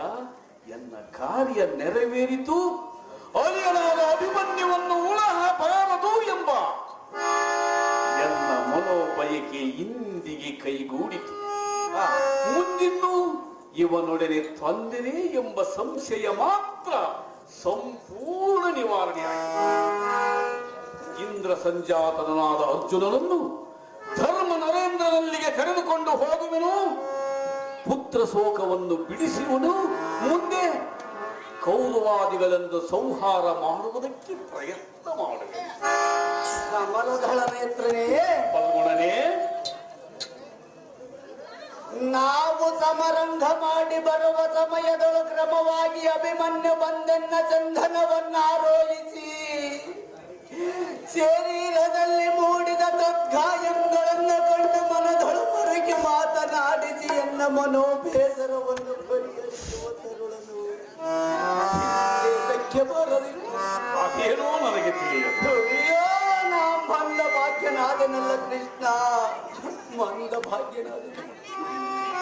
ಎನ್ನ ಕಾರ್ಯ ನೆರವೇರಿತು, ಅಳಿಯನಾದ ಅಭಿಮನ್ಯುವನ್ನು ಉಳಹ ಬಾರದು ಎಂಬ ಎನ್ನ ಮನೋಬಯಕೆ ಇಂದಿಗೆ ಕೈಗೂಡಿತು. ಮುಂದಿನ್ನು ಇವನೊಡನೆ ತೊಂದರೆ ಎಂಬ ಸಂಶಯ ಮಾತ್ರ ಸಂಪೂರ್ಣ ನಿವಾರಣೆಯಾಯಿತು. ಇಂದ್ರ ಸಂಜಾತನಾದ ಅರ್ಜುನನನ್ನು ಧರ್ಮ ನರೇಂದ್ರನಲ್ಲಿಗೆ ಕರೆದುಕೊಂಡು ಹೋಗುವೆನು. ಪುತ್ರ ಶೋಕವನ್ನು ಬಿಡಿಸುವನು. ಮುಂದೆ ಕೌರವಾದಿಗಳೆಂದು ಸಂಹಾರ ಮಾಡುವುದಕ್ಕೆ ಪ್ರಯತ್ನ ಮಾಡುವೆ. ಕಮಲದಳ ನೇತ್ರನೇ, ಫಲ್ಗುಣನೇ, ನಾವು ಸಮರಂಗ ಮಾಡಿ ಬರುವ ಸಮಯದೊಳು ಕ್ರಮವಾಗಿ ಅಭಿಮನ್ಯು ಬಂದನ್ನ ಚಂದನವನ್ನು ಆರೋಹಿಸಿ ಶರೀರದಲ್ಲಿ ಮೂಡಿದ ತದ್ಗಾಯಗಳನ್ನು ಕಂಡು ಮನದೊಳು ಹೊರಗೆ ಮಾತನಾಡಿಸಿ ಎನ್ನ ಮನೋಬೇಸರವನ್ನು ಪರಿಹರಿಸುವ ತರುಳನು ಇದಕ್ಕೆ ಬರಲಿಲ್ಲ. ಅದೇನೋ ನನಗೆ ತಿಳಿಯದು. ಅಯ್ಯೋ, ನಾ ಮಂದ ಭಾಗ್ಯನಾದನಲ್ಲ ಕೃಷ್ಣ, ಮಂದ ಭಾಗ್ಯನಾದನು.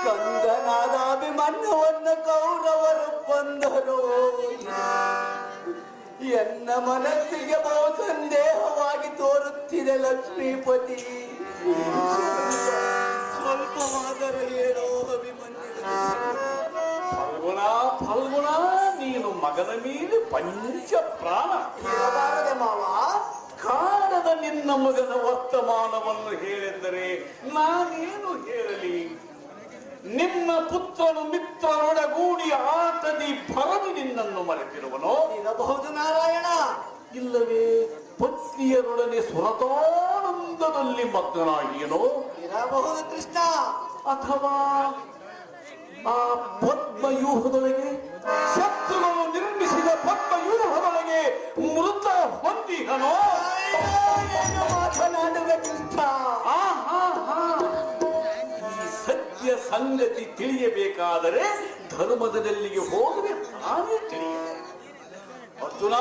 ಕಂದನಾದ ಅಭಿಮನ್ಯುವನ್ನು ಕೌರವರು ಬಂದರು. ಎನ್ನ ಮನಸ್ಸಿಗೆ ಬಹು ಸಂದೇಹವಾಗಿ ತೋರುತ್ತಿದೆ ಲಕ್ಷ್ಮೀಪತಿ. ಸ್ವಲ್ಪವಾದರೂ ಹೇಳೋ ಅಭಿಮನ್ಯು. ಫಲ್ಗುಣ, ಫಲ್ಗುಣ, ನೀನು ಮಗನ ಮೇಲೆ ಪಂಚ ಪ್ರಾಣ. ಇರಬಾರದೆ ಮಾವ. ಕಾಣದ ನಿನ್ನ ಮಗನ ವರ್ತಮಾನವನ್ನು ಹೇಳಿದರೆ ನಾನೇನು ಹೇಳಲಿ? ನಿನ್ನ ಪುತ್ರನು ಮಿತ್ರರೊಡಗೂಡಿ ಆಟದಿ ಭರದಿ ನಿನ್ನನ್ನು ಮರೆತಿರುವನೋ? ಇರಬಹುದು ನಾರಾಯಣ. ಇಲ್ಲವೇ ಪತ್ನಿಯರೊಡನೆ ಸುರತಾನಂದದಲ್ಲಿ ಮಗ್ನನಾಗಿಯನೋ? ಇರಬಹುದು ಕೃಷ್ಣ. ಅಥವಾ ಆ ಪದ್ಮವ್ಯೂಹದೊಳಗೆ, ಶತ್ರುಗಳು ನಿರ್ಮಿಸಿದ ಪದ್ಮವ್ಯೂಹದೊಳಗೆ ಮೃತ ಹೊಂದಿಹನೋ? ಮಾತನಾಡುವ ಕೃಷ್ಣ. ಈ ಸತ್ಯ ಸಂಗತಿ ತಿಳಿಯಬೇಕಾದರೆ ಧರ್ಮದಲ್ಲಿಗೆ ಹೋಗದೆ ತಾನೇ ತಿಳಿಯ. ಅರ್ಜುನ,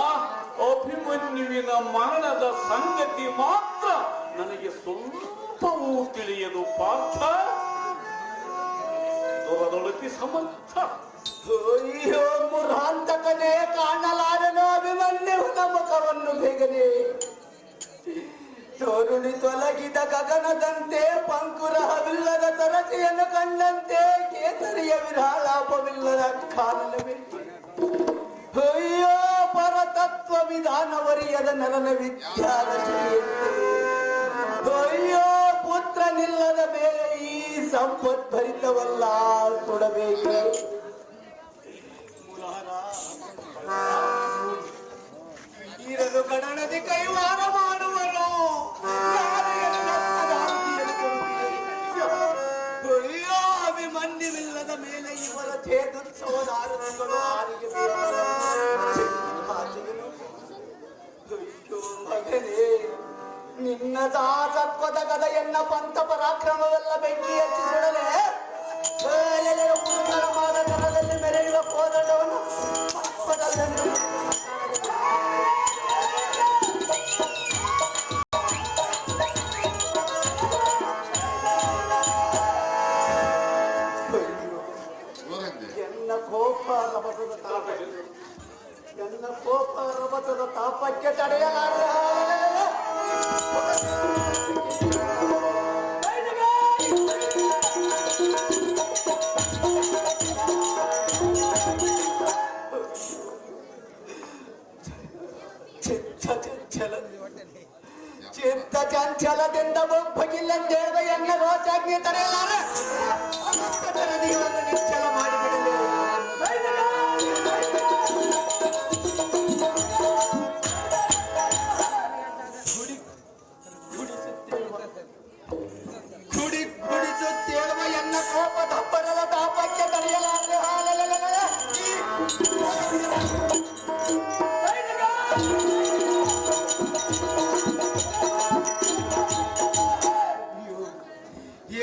ಅಭಿಮನ್ಯುವಿನ ಮರಣದ ಸಂಗತಿ ಮಾತ್ರ ನನಗೆ ಸ್ವಲ್ಪವೂ ತಿಳಿಯದು ಪಾರ್ಥ. ದುರದೊಳತಿ ಸಮರ್ಥ. ಅಯ್ಯೋ ಮುರಾಂತಕನೇ, ಕಾಣಲಾರನು ಅಭಿಮನ್ಯುವಿನ ಮುಖವನ್ನು ಬೇಗನೆ. ತೋರುಳಿ ತೊಲಗಿದ ಗಗನದಂತೆ ಪಂಕುರಹವಿಲ್ಲದ ತರಚೆಯನ್ನು ಕಂಡಂತೆ ಕೇಸರಿಯ ವಿರಾಳಾಪವಿಲ್ಲದ ಕಾರಣವೇ. ಅಯ್ಯೋ ಪರತತ್ವ ವಿಧಾನವರಿಯದ ನರನ ವಿದ್ಯಾರಶ್ಮಿಯಂತೆ. ಅಯ್ಯೋ ನಿಲ್ಲದ ಮೇಲೆ ಈ ಸಂಪತ್ ಭರಿತವಲ್ಲ ಕೊಡಬೇಕೆ? ಇರಲು ಕಡಣದಿ ಕೈವಾರ ಮಾಡುವನು ಅಯ್ಯೋ ಅಭಿಮನ್ಯವಿಲ್ಲದ ಮೇಲೆ ಇವರ ಚೇತೋತ್ಸವದ ಆರತಿಗಳು ಆರಿಗೆ ಮಗನೇ, ನಿನ್ನ ದಾಸತ್ವದ ಗದೆಯನ್ನ ಪಂಥ ಪರಾಕ್ರಮವೆಲ್ಲ ಬೆಂಕಿ ಹಚ್ಚಿಸಿಡಲೆ ಮಾದಕದಲ್ಲಿ ಮೆರೆಯುವ ಕೋದಂಡವನ್ನು ಕೋಪ ರಭಸದ ತಾಪಕ್ಕೆ ತಡೆಯಲಾರೆ. ಚಿತ್ತ ಚಂಚಲದಿಂದ ಬಗ್ಗಿಲ್ಲಂದೇಳುವ ಎನ್ನ ರೋಚಾಗ್ನಿ ತಡೆಯಲಾರೆ. ನಿಶ್ಚಲ ಮಾಡಿಬಿಡಲಿ. ಗುಡಿಸುತ್ತೇಳುವ ಎನ್ನ ಕೋಪ ತಪ್ಪರದ ತಾಪಕ್ಕೆ ತಡೆಯಲಾರೆ.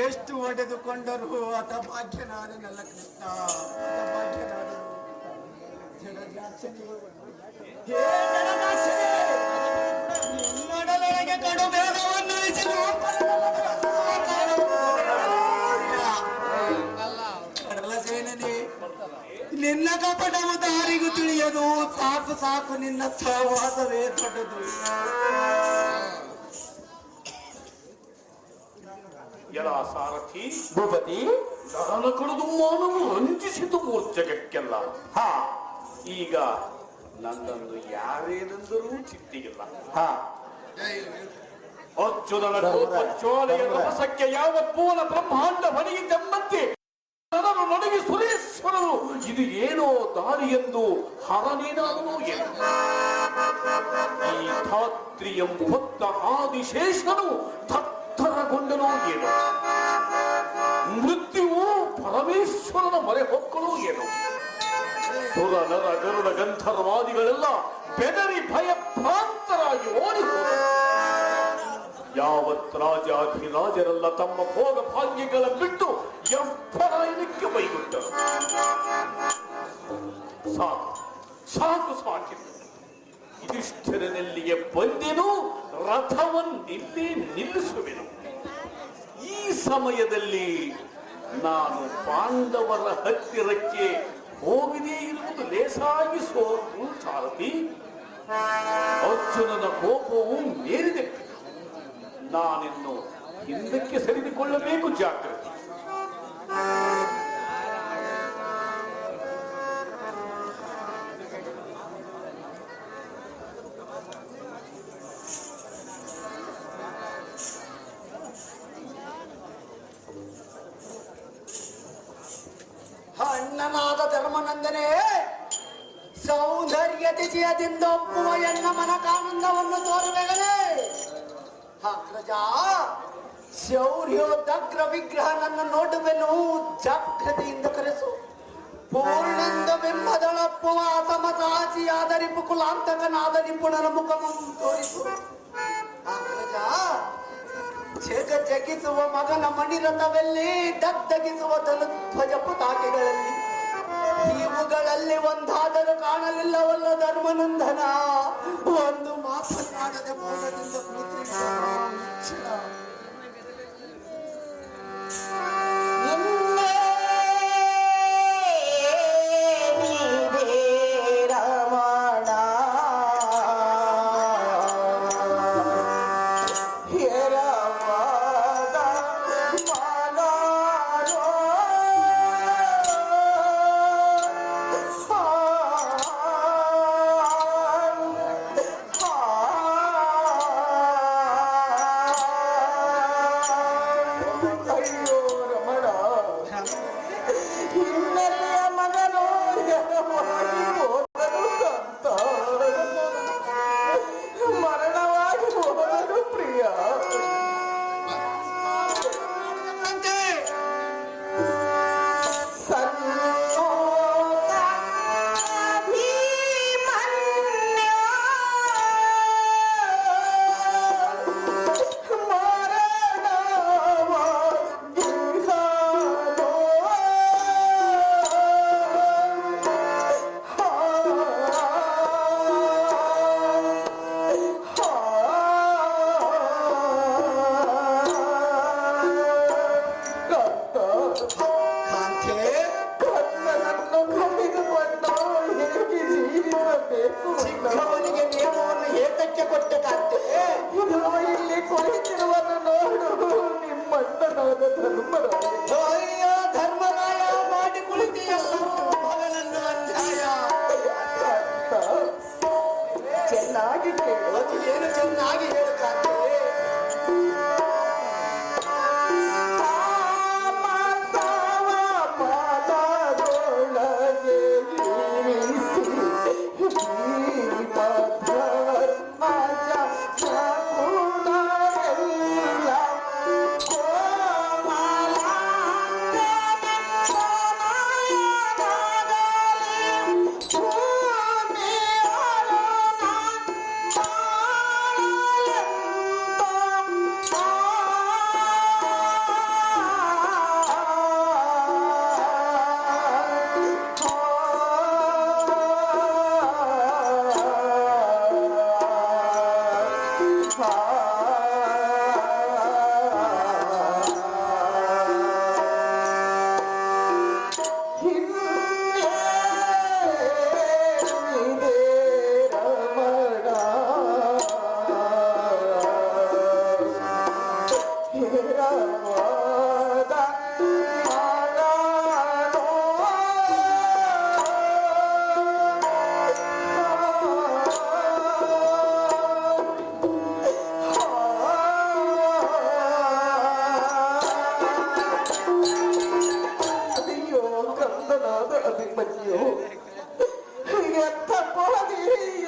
ಎಷ್ಟು ಒಡೆದುಕೊಂಡರು ಹತಭಾಗ್ಯನಾದನಲ್ಲ ಕೃಷ್ಣ, ಹತಭಾಗ್ಯನಾದನು. ನಿನ್ನೊಡಲೊಳಗೆ ಕಡು ಭೇದವನ್ನು ಕಡಲ ಸೇನನೆ, ನಿನ್ನ ಕಪಟವು ದಾರಿಗೂ ತಿಳಿಯದು. ಸಾಕು ಸಾಕು, ನಿನ್ನ ಸಹವಾಸವೇ ದೊಡ್ಡದು. ಎಲ ಸಾರಥಿ ಭೂಪತಿ, ನರನ ಕಳೆದು ಮಾನವು ರಂಜಿಸಿತು ಮೂರ್ಛೆಗೆಲ್ಲ. ಹಾ ಈಗ ನನ್ನನ್ನು ಯಾರೇನೆಂದರೂ ಚಿಂತೆಯಿಲ್ಲ. ಹಾ ಅಚ್ಚುತನ ಜ್ವಾಲೆಯ ರಭಸಕ್ಕೆ ಯಾವ ಪೂರ್ಣ ಬ್ರಹ್ಮಾಂಡ ಹೊಡೆಯಿತೆಂಬಂತೆ ನನ್ನನ್ನು ನಡುಗಿ ಸುರೇಶ್ವರನು ಇದು ಏನೋ ದಾರಿಯೆಂದು ಹರನೇನಾದನು ಏನು? ಈ ಧಾತ್ರಿ ಎಂಬ ಆದಿಶೇಷನು ತತ್ತರಗೊಂಡನೋ ಏನು? ಮೃತ್ಯುವು ಪರಮೇಶ್ವರನ ಮೊರೆ ಹೊಕ್ಕಳು ಏನು? ಸುರ ನರ ಗರುಡ ಗಂಧರ್ವಾದಿಗಳೆಲ್ಲ ಬೆದರಿ ಭಯಭ್ರಾಂತರಾಗಿ ಓಡಿ ಹೋದರು. ಯಾವತ್ ರಾಜಾಧಿರಾಜರೆಲ್ಲ ತಮ್ಮ ಭೋಗ ಭಾಗ್ಯಗಳ ಬಿಟ್ಟು ಎಂಪರಾಯಣಕ್ಕೆ ಬೈಗುಟ್ಟರು. ಸಾಕು ಸಾಕು ಸಾಕಿತು. ಯುಧಿಷ್ಠಿರನೆಲ್ಲಿಗೆ ಬಂದೆನು, ರಥವನ್ನಿಲ್ಲಿ ನಿಲ್ಲಿಸುವೆನು. ಈ ಸಮಯದಲ್ಲಿ ನಾನು ಪಾಂಡವರ ಹತ್ತಿರಕ್ಕೆ ಹೋಗದೇ ಇರುವುದು ಲೇಸಾಗಿ ಸೋಲು ಸಾರಥಿ. ಅರ್ಜುನನ ಕೋಪವು ಮೇರಿದೆ. ನಾನಿನ್ನು ಹಿಂದಕ್ಕೆ ಸರಿದುಕೊಳ್ಳಬೇಕು. ಜಾಗೃತಿ. ಅಣ್ಣನಾದ ಧರ್ಮನಂದನೆ, ಸೌಂದರ್ಯ ತಿಥಿಯದಿಂದ ಒಪ್ಪುವ ಎನ್ನ ಮನಕಾನಂದವನ್ನು ತೋರಬೇಕಲೇ. ಅಗ್ರಜ, ಶೌರ್ಯೋದಗ್ರ ವಿಗ್ರಹ ನನ್ನ ನೋಡುವೆನು, ಜಾಗೃತಿಯಿಂದ ಕರೆಸು. ಪೂರ್ಣಂದ ಬಿಂಬದಳಪ್ಪುವ ಅಸಮಸಾಚಿಯಾದರಿಪು ಕುಲಾಂತಕನಾದ ನಿಪುಣನ ಮುಖವನ್ನು ತೋರಿಸು. ಅಗ್ರಜ, ಜಗ ಜಗಿಸುವ ಮಗನ ಮಣಿರಥವೆಲ್ಲಿ, ದಗ್ಧಗಿಸುವ ಧ್ವಜ ಪತಾಕೆಗಳಲ್ಲಿ, ಇವುಗಳಲ್ಲಿ ಒಂದಾದರೂ ಕಾಣಲಿಲ್ಲವಲ್ಲ ಧರ್ಮನಂದನ. ಒಂದು ಮಾತನಾಡದೆ ಮೌನದಿಂದ ಅಯ್ಯ ಧರ್ಮರಾಯ ಮಾಡಿ ಕುಳಿತೀಯಲ್ಲ ಮಗನನ್ನು ಅನ್ಯಾಯ. ಚೆನ್ನಾಗಿ ಕೇಳು. ಅದು ಏನು ಚೆನ್ನಾಗಿ ಹೇಳುತ್ತಾರೆ.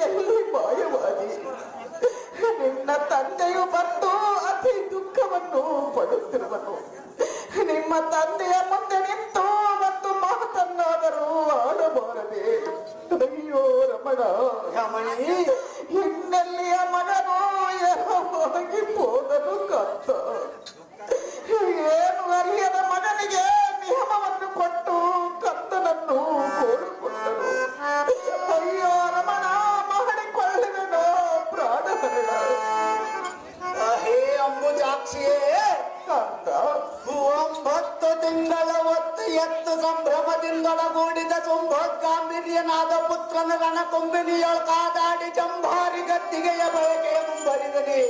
ಎಲ್ಲಿ ಮಾಯವಾದಿ. ನಿನ್ನ ತಂದೆಯು ಬಂದು ಅತಿ ದುಃಖವನ್ನು ಪಡುತ್ತಿರುವನು. ನಿಮ್ಮ ತಂದೆಯ ಮುಂದೆ ನಿಂತು ಮತ್ತು ಮಾತನ್ನಾದರೂ ಆಡಬಾರದೆ. ಅಯ್ಯೋ ರಮಣ, ರಮಣಿ ಹಿನ್ನೆಲೆಯ ಮಗನು ಹೋಗಿ ಹೋದನು ಕತ್ತ. ಏನು ಅರಿಯದ ಮಗನಿಗೆ ನಿಯಮವನ್ನು ಕೊಟ್ಟು ಕತ್ತನನ್ನು ಕೋಡಿಕೊಂಡನು. ಅಯ್ಯೋ ರಮಣ, ಮಾಡಿಕೊಳ್ಳುವೆನೋ ಪ್ರಾಣಹರಣ. ಹೇ ಅಂಬುಜಾಕ್ಷಿಯೇ, ಕಂದ 9 ತಿಂಗಳ ಹೊತ್ತು ಎತ್ತು ಸಂಭ್ರಮದಿಂದೊಳಗೂಡಿದ ಶುಂಭೋತ್ಗಾಂಬಿರ್ಯನಾದ ಪುತ್ರನ ರಣಕೊಂಬಿನಿಯೊಳ ಕಾದಾಡಿ ಜಂಭಾರಿ ಗದ್ದಿಗೆಯ ಬಳಕೆಯ ಮುಂಬರಿದನೆ.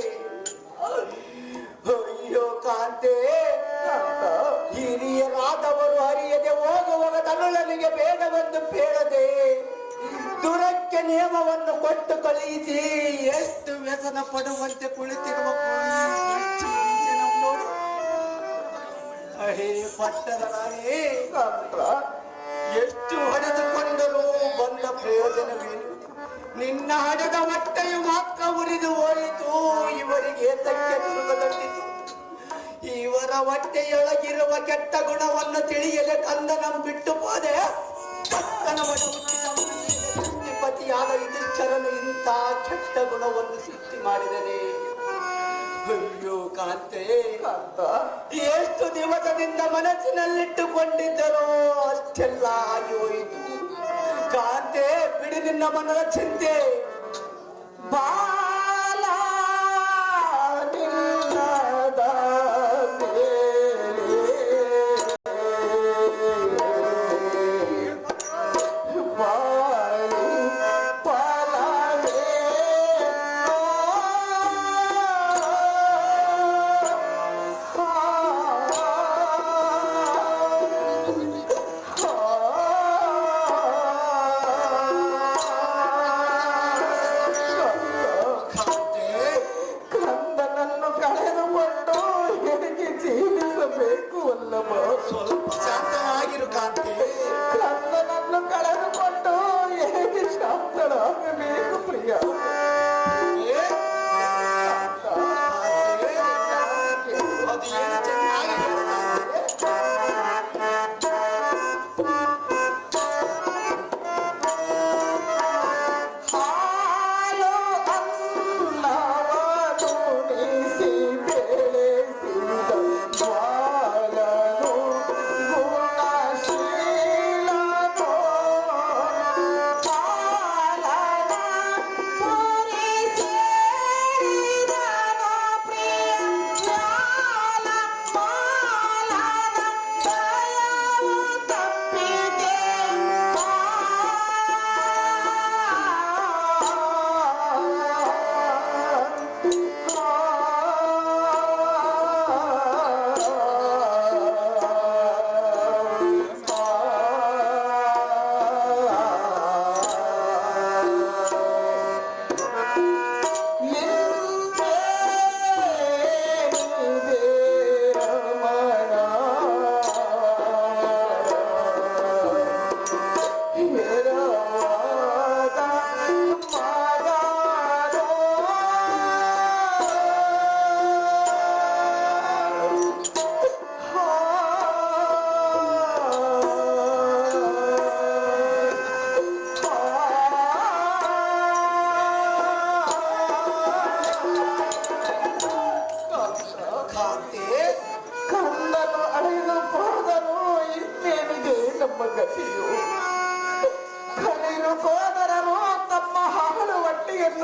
ಅಯ್ಯೋ ಕಾಂತೆ, ಹಿರಿಯರಾದವರು ಹರಿಯದೆ ಹೋಗುವಾಗ ತರುಳನಿಗೆ ಬೇಡವೆಂದು ಬೇಡದೆ ದುರಕ್ಕೆ ನಿಯಮವನ್ನು ಕೊಟ್ಟು ಕಳುಹಿಸಿ ಎಷ್ಟು ವ್ಯಸನ ಪಡುವಂತೆ ಕುಳಿತಿರುವ ಎಷ್ಟು ಹಿಂಸೆ ನಮ್ ನೋಡು. ಅಹೇ ಪಟ್ಟದ ರಾಣಿ, ಎಷ್ಟು ಹೊಡೆದುಕೊಂಡರೂ ಬಂದ ಪ್ರಯೋಜನವೇನು? ನಿನ್ನ ಹಡೆದ ಹೊಟ್ಟೆಯು ಮಾತ್ರ ಉರಿದು ಹೋಯಿತು. ಇವರಿಗೆ ಏತಕ್ಕೆ ದುರ್ಗದಂಡಿತು? ಇವರ ಹೊಟ್ಟೆಯೊಳಗಿರುವ ಕೆಟ್ಟ ಗುಣವನ್ನು ತಿಳಿಯದೆ ಕಂದನಂ ಬಿಟ್ಟು ಹೋದೆ. ಪಕ್ಕನ ಒಡ ಪತಿಯಾದ ಯುಧಿಷ್ಠರನು ಇಂಥ ಕೆಟ್ಟ ಗುಣವನ್ನು ಸೃಷ್ಟಿ ಮಾಡಿದನೆ. ಅಯ್ಯೋ ಕಾಂತೆ, ಎಷ್ಟು ದಿವಸದಿಂದ ಮನಸ್ಸಿನಲ್ಲಿಟ್ಟುಕೊಂಡಿದ್ದರೋ ಅಷ್ಟೆಲ್ಲ ಆಗಿ ಹೋಯಿತು. ಕಾಂತೆ, ಬಿಡಿ ನಿನ್ನ ಮನದ ಚಿಂತೆ. ಬಾಲ ನಿಲ್ಲದ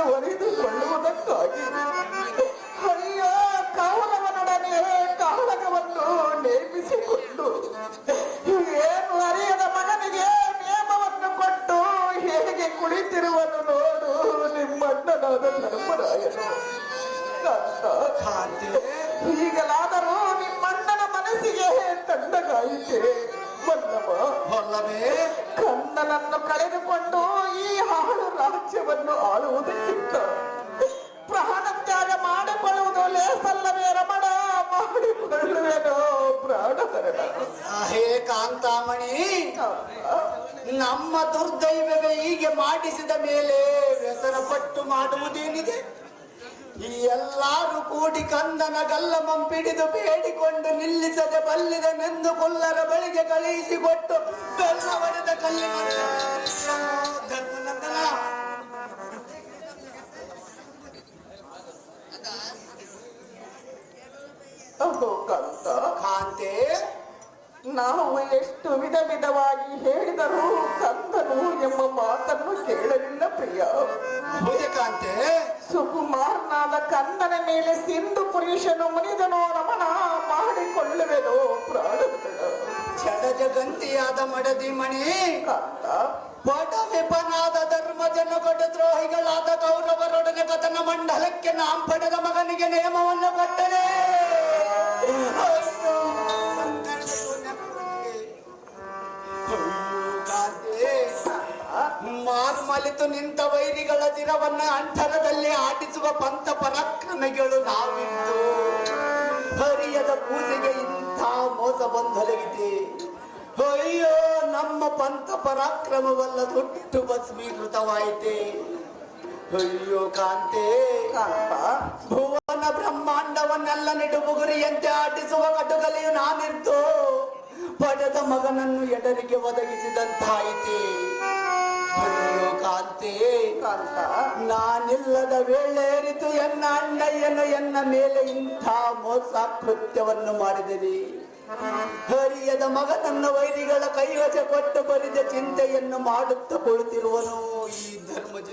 ಮುಂದುವರಿದುಕೊಳ್ಳುವುದಕ್ಕಾಗಿ ಅಯ್ಯ ಕವಲವನೊಡನೆ ಕಾಳಗವನ್ನು ನೇಮಿಸಿಕೊಂಡು ಏನು ಅರಿಯದ ಮಗನಿಗೆ ನೇಮವನ್ನು ಕೊಟ್ಟು ಹೇಗೆ ಕುಳಿತಿರುವನು ನೋಡು ನಿಮ್ಮಣ್ಣನಾದ ಧರ್ಮರಾಯನು. ಈಗಲಾದರೂ ನಿಮ್ಮಣ್ಣನ ಮನಸ್ಸಿಗೆ ತಣ್ಣಗಾಯಿತೆ ಅಲ್ಲವೇ? ಕಣ್ಣನನ್ನು ಕಳೆದುಕೊಂಡು ಈ ಹಾಳು ರಾಜ್ಯವನ್ನು ಆಳುವುದಕ್ಕಿಂತ ಪ್ರಾಣ ತ್ಯಾಗ ಮಾಡಿಕೊಳ್ಳುವುದು ಲೇಸಲ್ಲವೇ ರಮಣ? ಮಾಡಿಕೊಳ್ಳುವೆನೋ ಪ್ರಾಣಹರಣ. ಹೇ ಕಾಂತಾಮಣಿ, ನಮ್ಮ ದುರ್ದೈವವೇ ಹೀಗೆ ಮಾಡಿಸಿದ ಮೇಲೆ ವ್ಯಸನ ಪಟ್ಟು ಮಾಡುವುದೇನಿದೆ? ಈ ಎಲ್ಲಾರು ಕೂಡಿ ಕಂದನ ಗಲ್ಲಮಂಪಿಡಿದು ಬೇಡಿಕೊಂಡು ನಿಲ್ಲಿಸದೆ ಬಲ್ಲಿದನೆಂದು ಕೊಲ್ಲರ ಬಳಿಗೆ ಕಳುಹಿಸಿಕೊಟ್ಟು ಬೆಲ್ಲ ಹೊಡೆದ ಕಲ್ಲಿನ ಧರ್ಮನಂದನ. ಕಾಂತ, ಕಾಂತೆ, ನಾವು ಎಷ್ಟು ವಿಧ ವಿಧವಾಗಿ ಹೇಳಿದರೂ ಕಂದನು ಎಂಬ ಮಾತನ್ನು ಕೇಳಲಿಲ್ಲ ಪ್ರಿಯ. ಕಾಂತೆ, ಸುಕುಮಾರನಾದ ಕಂದನ ಮೇಲೆ ಸಿಂಧು ಪುರುಷನು ಮುನಿದನೋ ರಮಣ, ಮಾಡಿಕೊಳ್ಳುವೆನೋ ಪ್ರಾಣಗಳ. ಜಡಜಗಂತಿಯಾದ ಮಡದಿ ಮಣಿ ಕಾಂತ, ಬಡ ವಿಪನಾದ ಧರ್ಮಜನ ಕೊಡ ದ್ರೋಹಿಗಳಾದ ಕೌರವರೊಡನೆ ಕಥನ ಮಂಡಲಕ್ಕೆ ನಾಂ ಪಡೆದ ಮಗನಿಗೆ ನೇಮವನ್ನು ಕೊಟ್ಟರೆ ಮಾರುಮಲಿತು ನಿಂತ ವೈರಿಗಳ ಚಿರವನ್ನ ಅಂತರದಲ್ಲಿ ಆಟಿಸುವ ಪಂಥ ಪರಾಕ್ರಮಿಗಳು ನಾವಿದ್ದು ಹರಿಯದ ಪೂಜೆಗೆ ಇಂಥ ಮೋಸ ಬಂದೊದಗಿದೆ. ಅಯ್ಯೋ, ನಮ್ಮ ಪಂಥ ಪರಾಕ್ರಮವಲ್ಲ ದೊಡ್ಡ ಭಸ್ಮೀಕೃತವಾಯಿತೆ. ಅಯ್ಯೋ ಕಾಂತೆ, ಕಾಂತ, ಭುವನ ಬ್ರಹ್ಮಾಂಡವನ್ನೆಲ್ಲ ನಿಡುಬುಗುರಿಯಂತೆ ಆಟಿಸುವ ಕಟುಗಲಿಯು ನಾನಿದ್ದು ಪಡೆದ ಮಗನನ್ನು ಎಡರಿಗೆ ಒದಗಿಸಿದಂತಾಯಿತೆ. ಅಯ್ಯೋ ಕಾಂತೆ, ಕಾಂತ, ನಾನಿಲ್ಲದ ವೇಳೇರಿತು ಎನ್ನ ಅಣ್ಣಯ್ಯನು ಎನ್ನ ಮೇಲೆ ಇಂಥ ಮೋಸ ಕೃತ್ಯವನ್ನು ಮಾಡಿದಿರಿ. ಹರಿಯದ ಮಗನನ್ನು ವೈರಿಗಳ ಕೈವಶ ಕೊಟ್ಟು ಬರಿದ ಚಿಂತೆಯನ್ನು ಮಾಡುತ್ತಾ ಕುಳಿತಿರುವನು ಈ ಧರ್ಮಜ.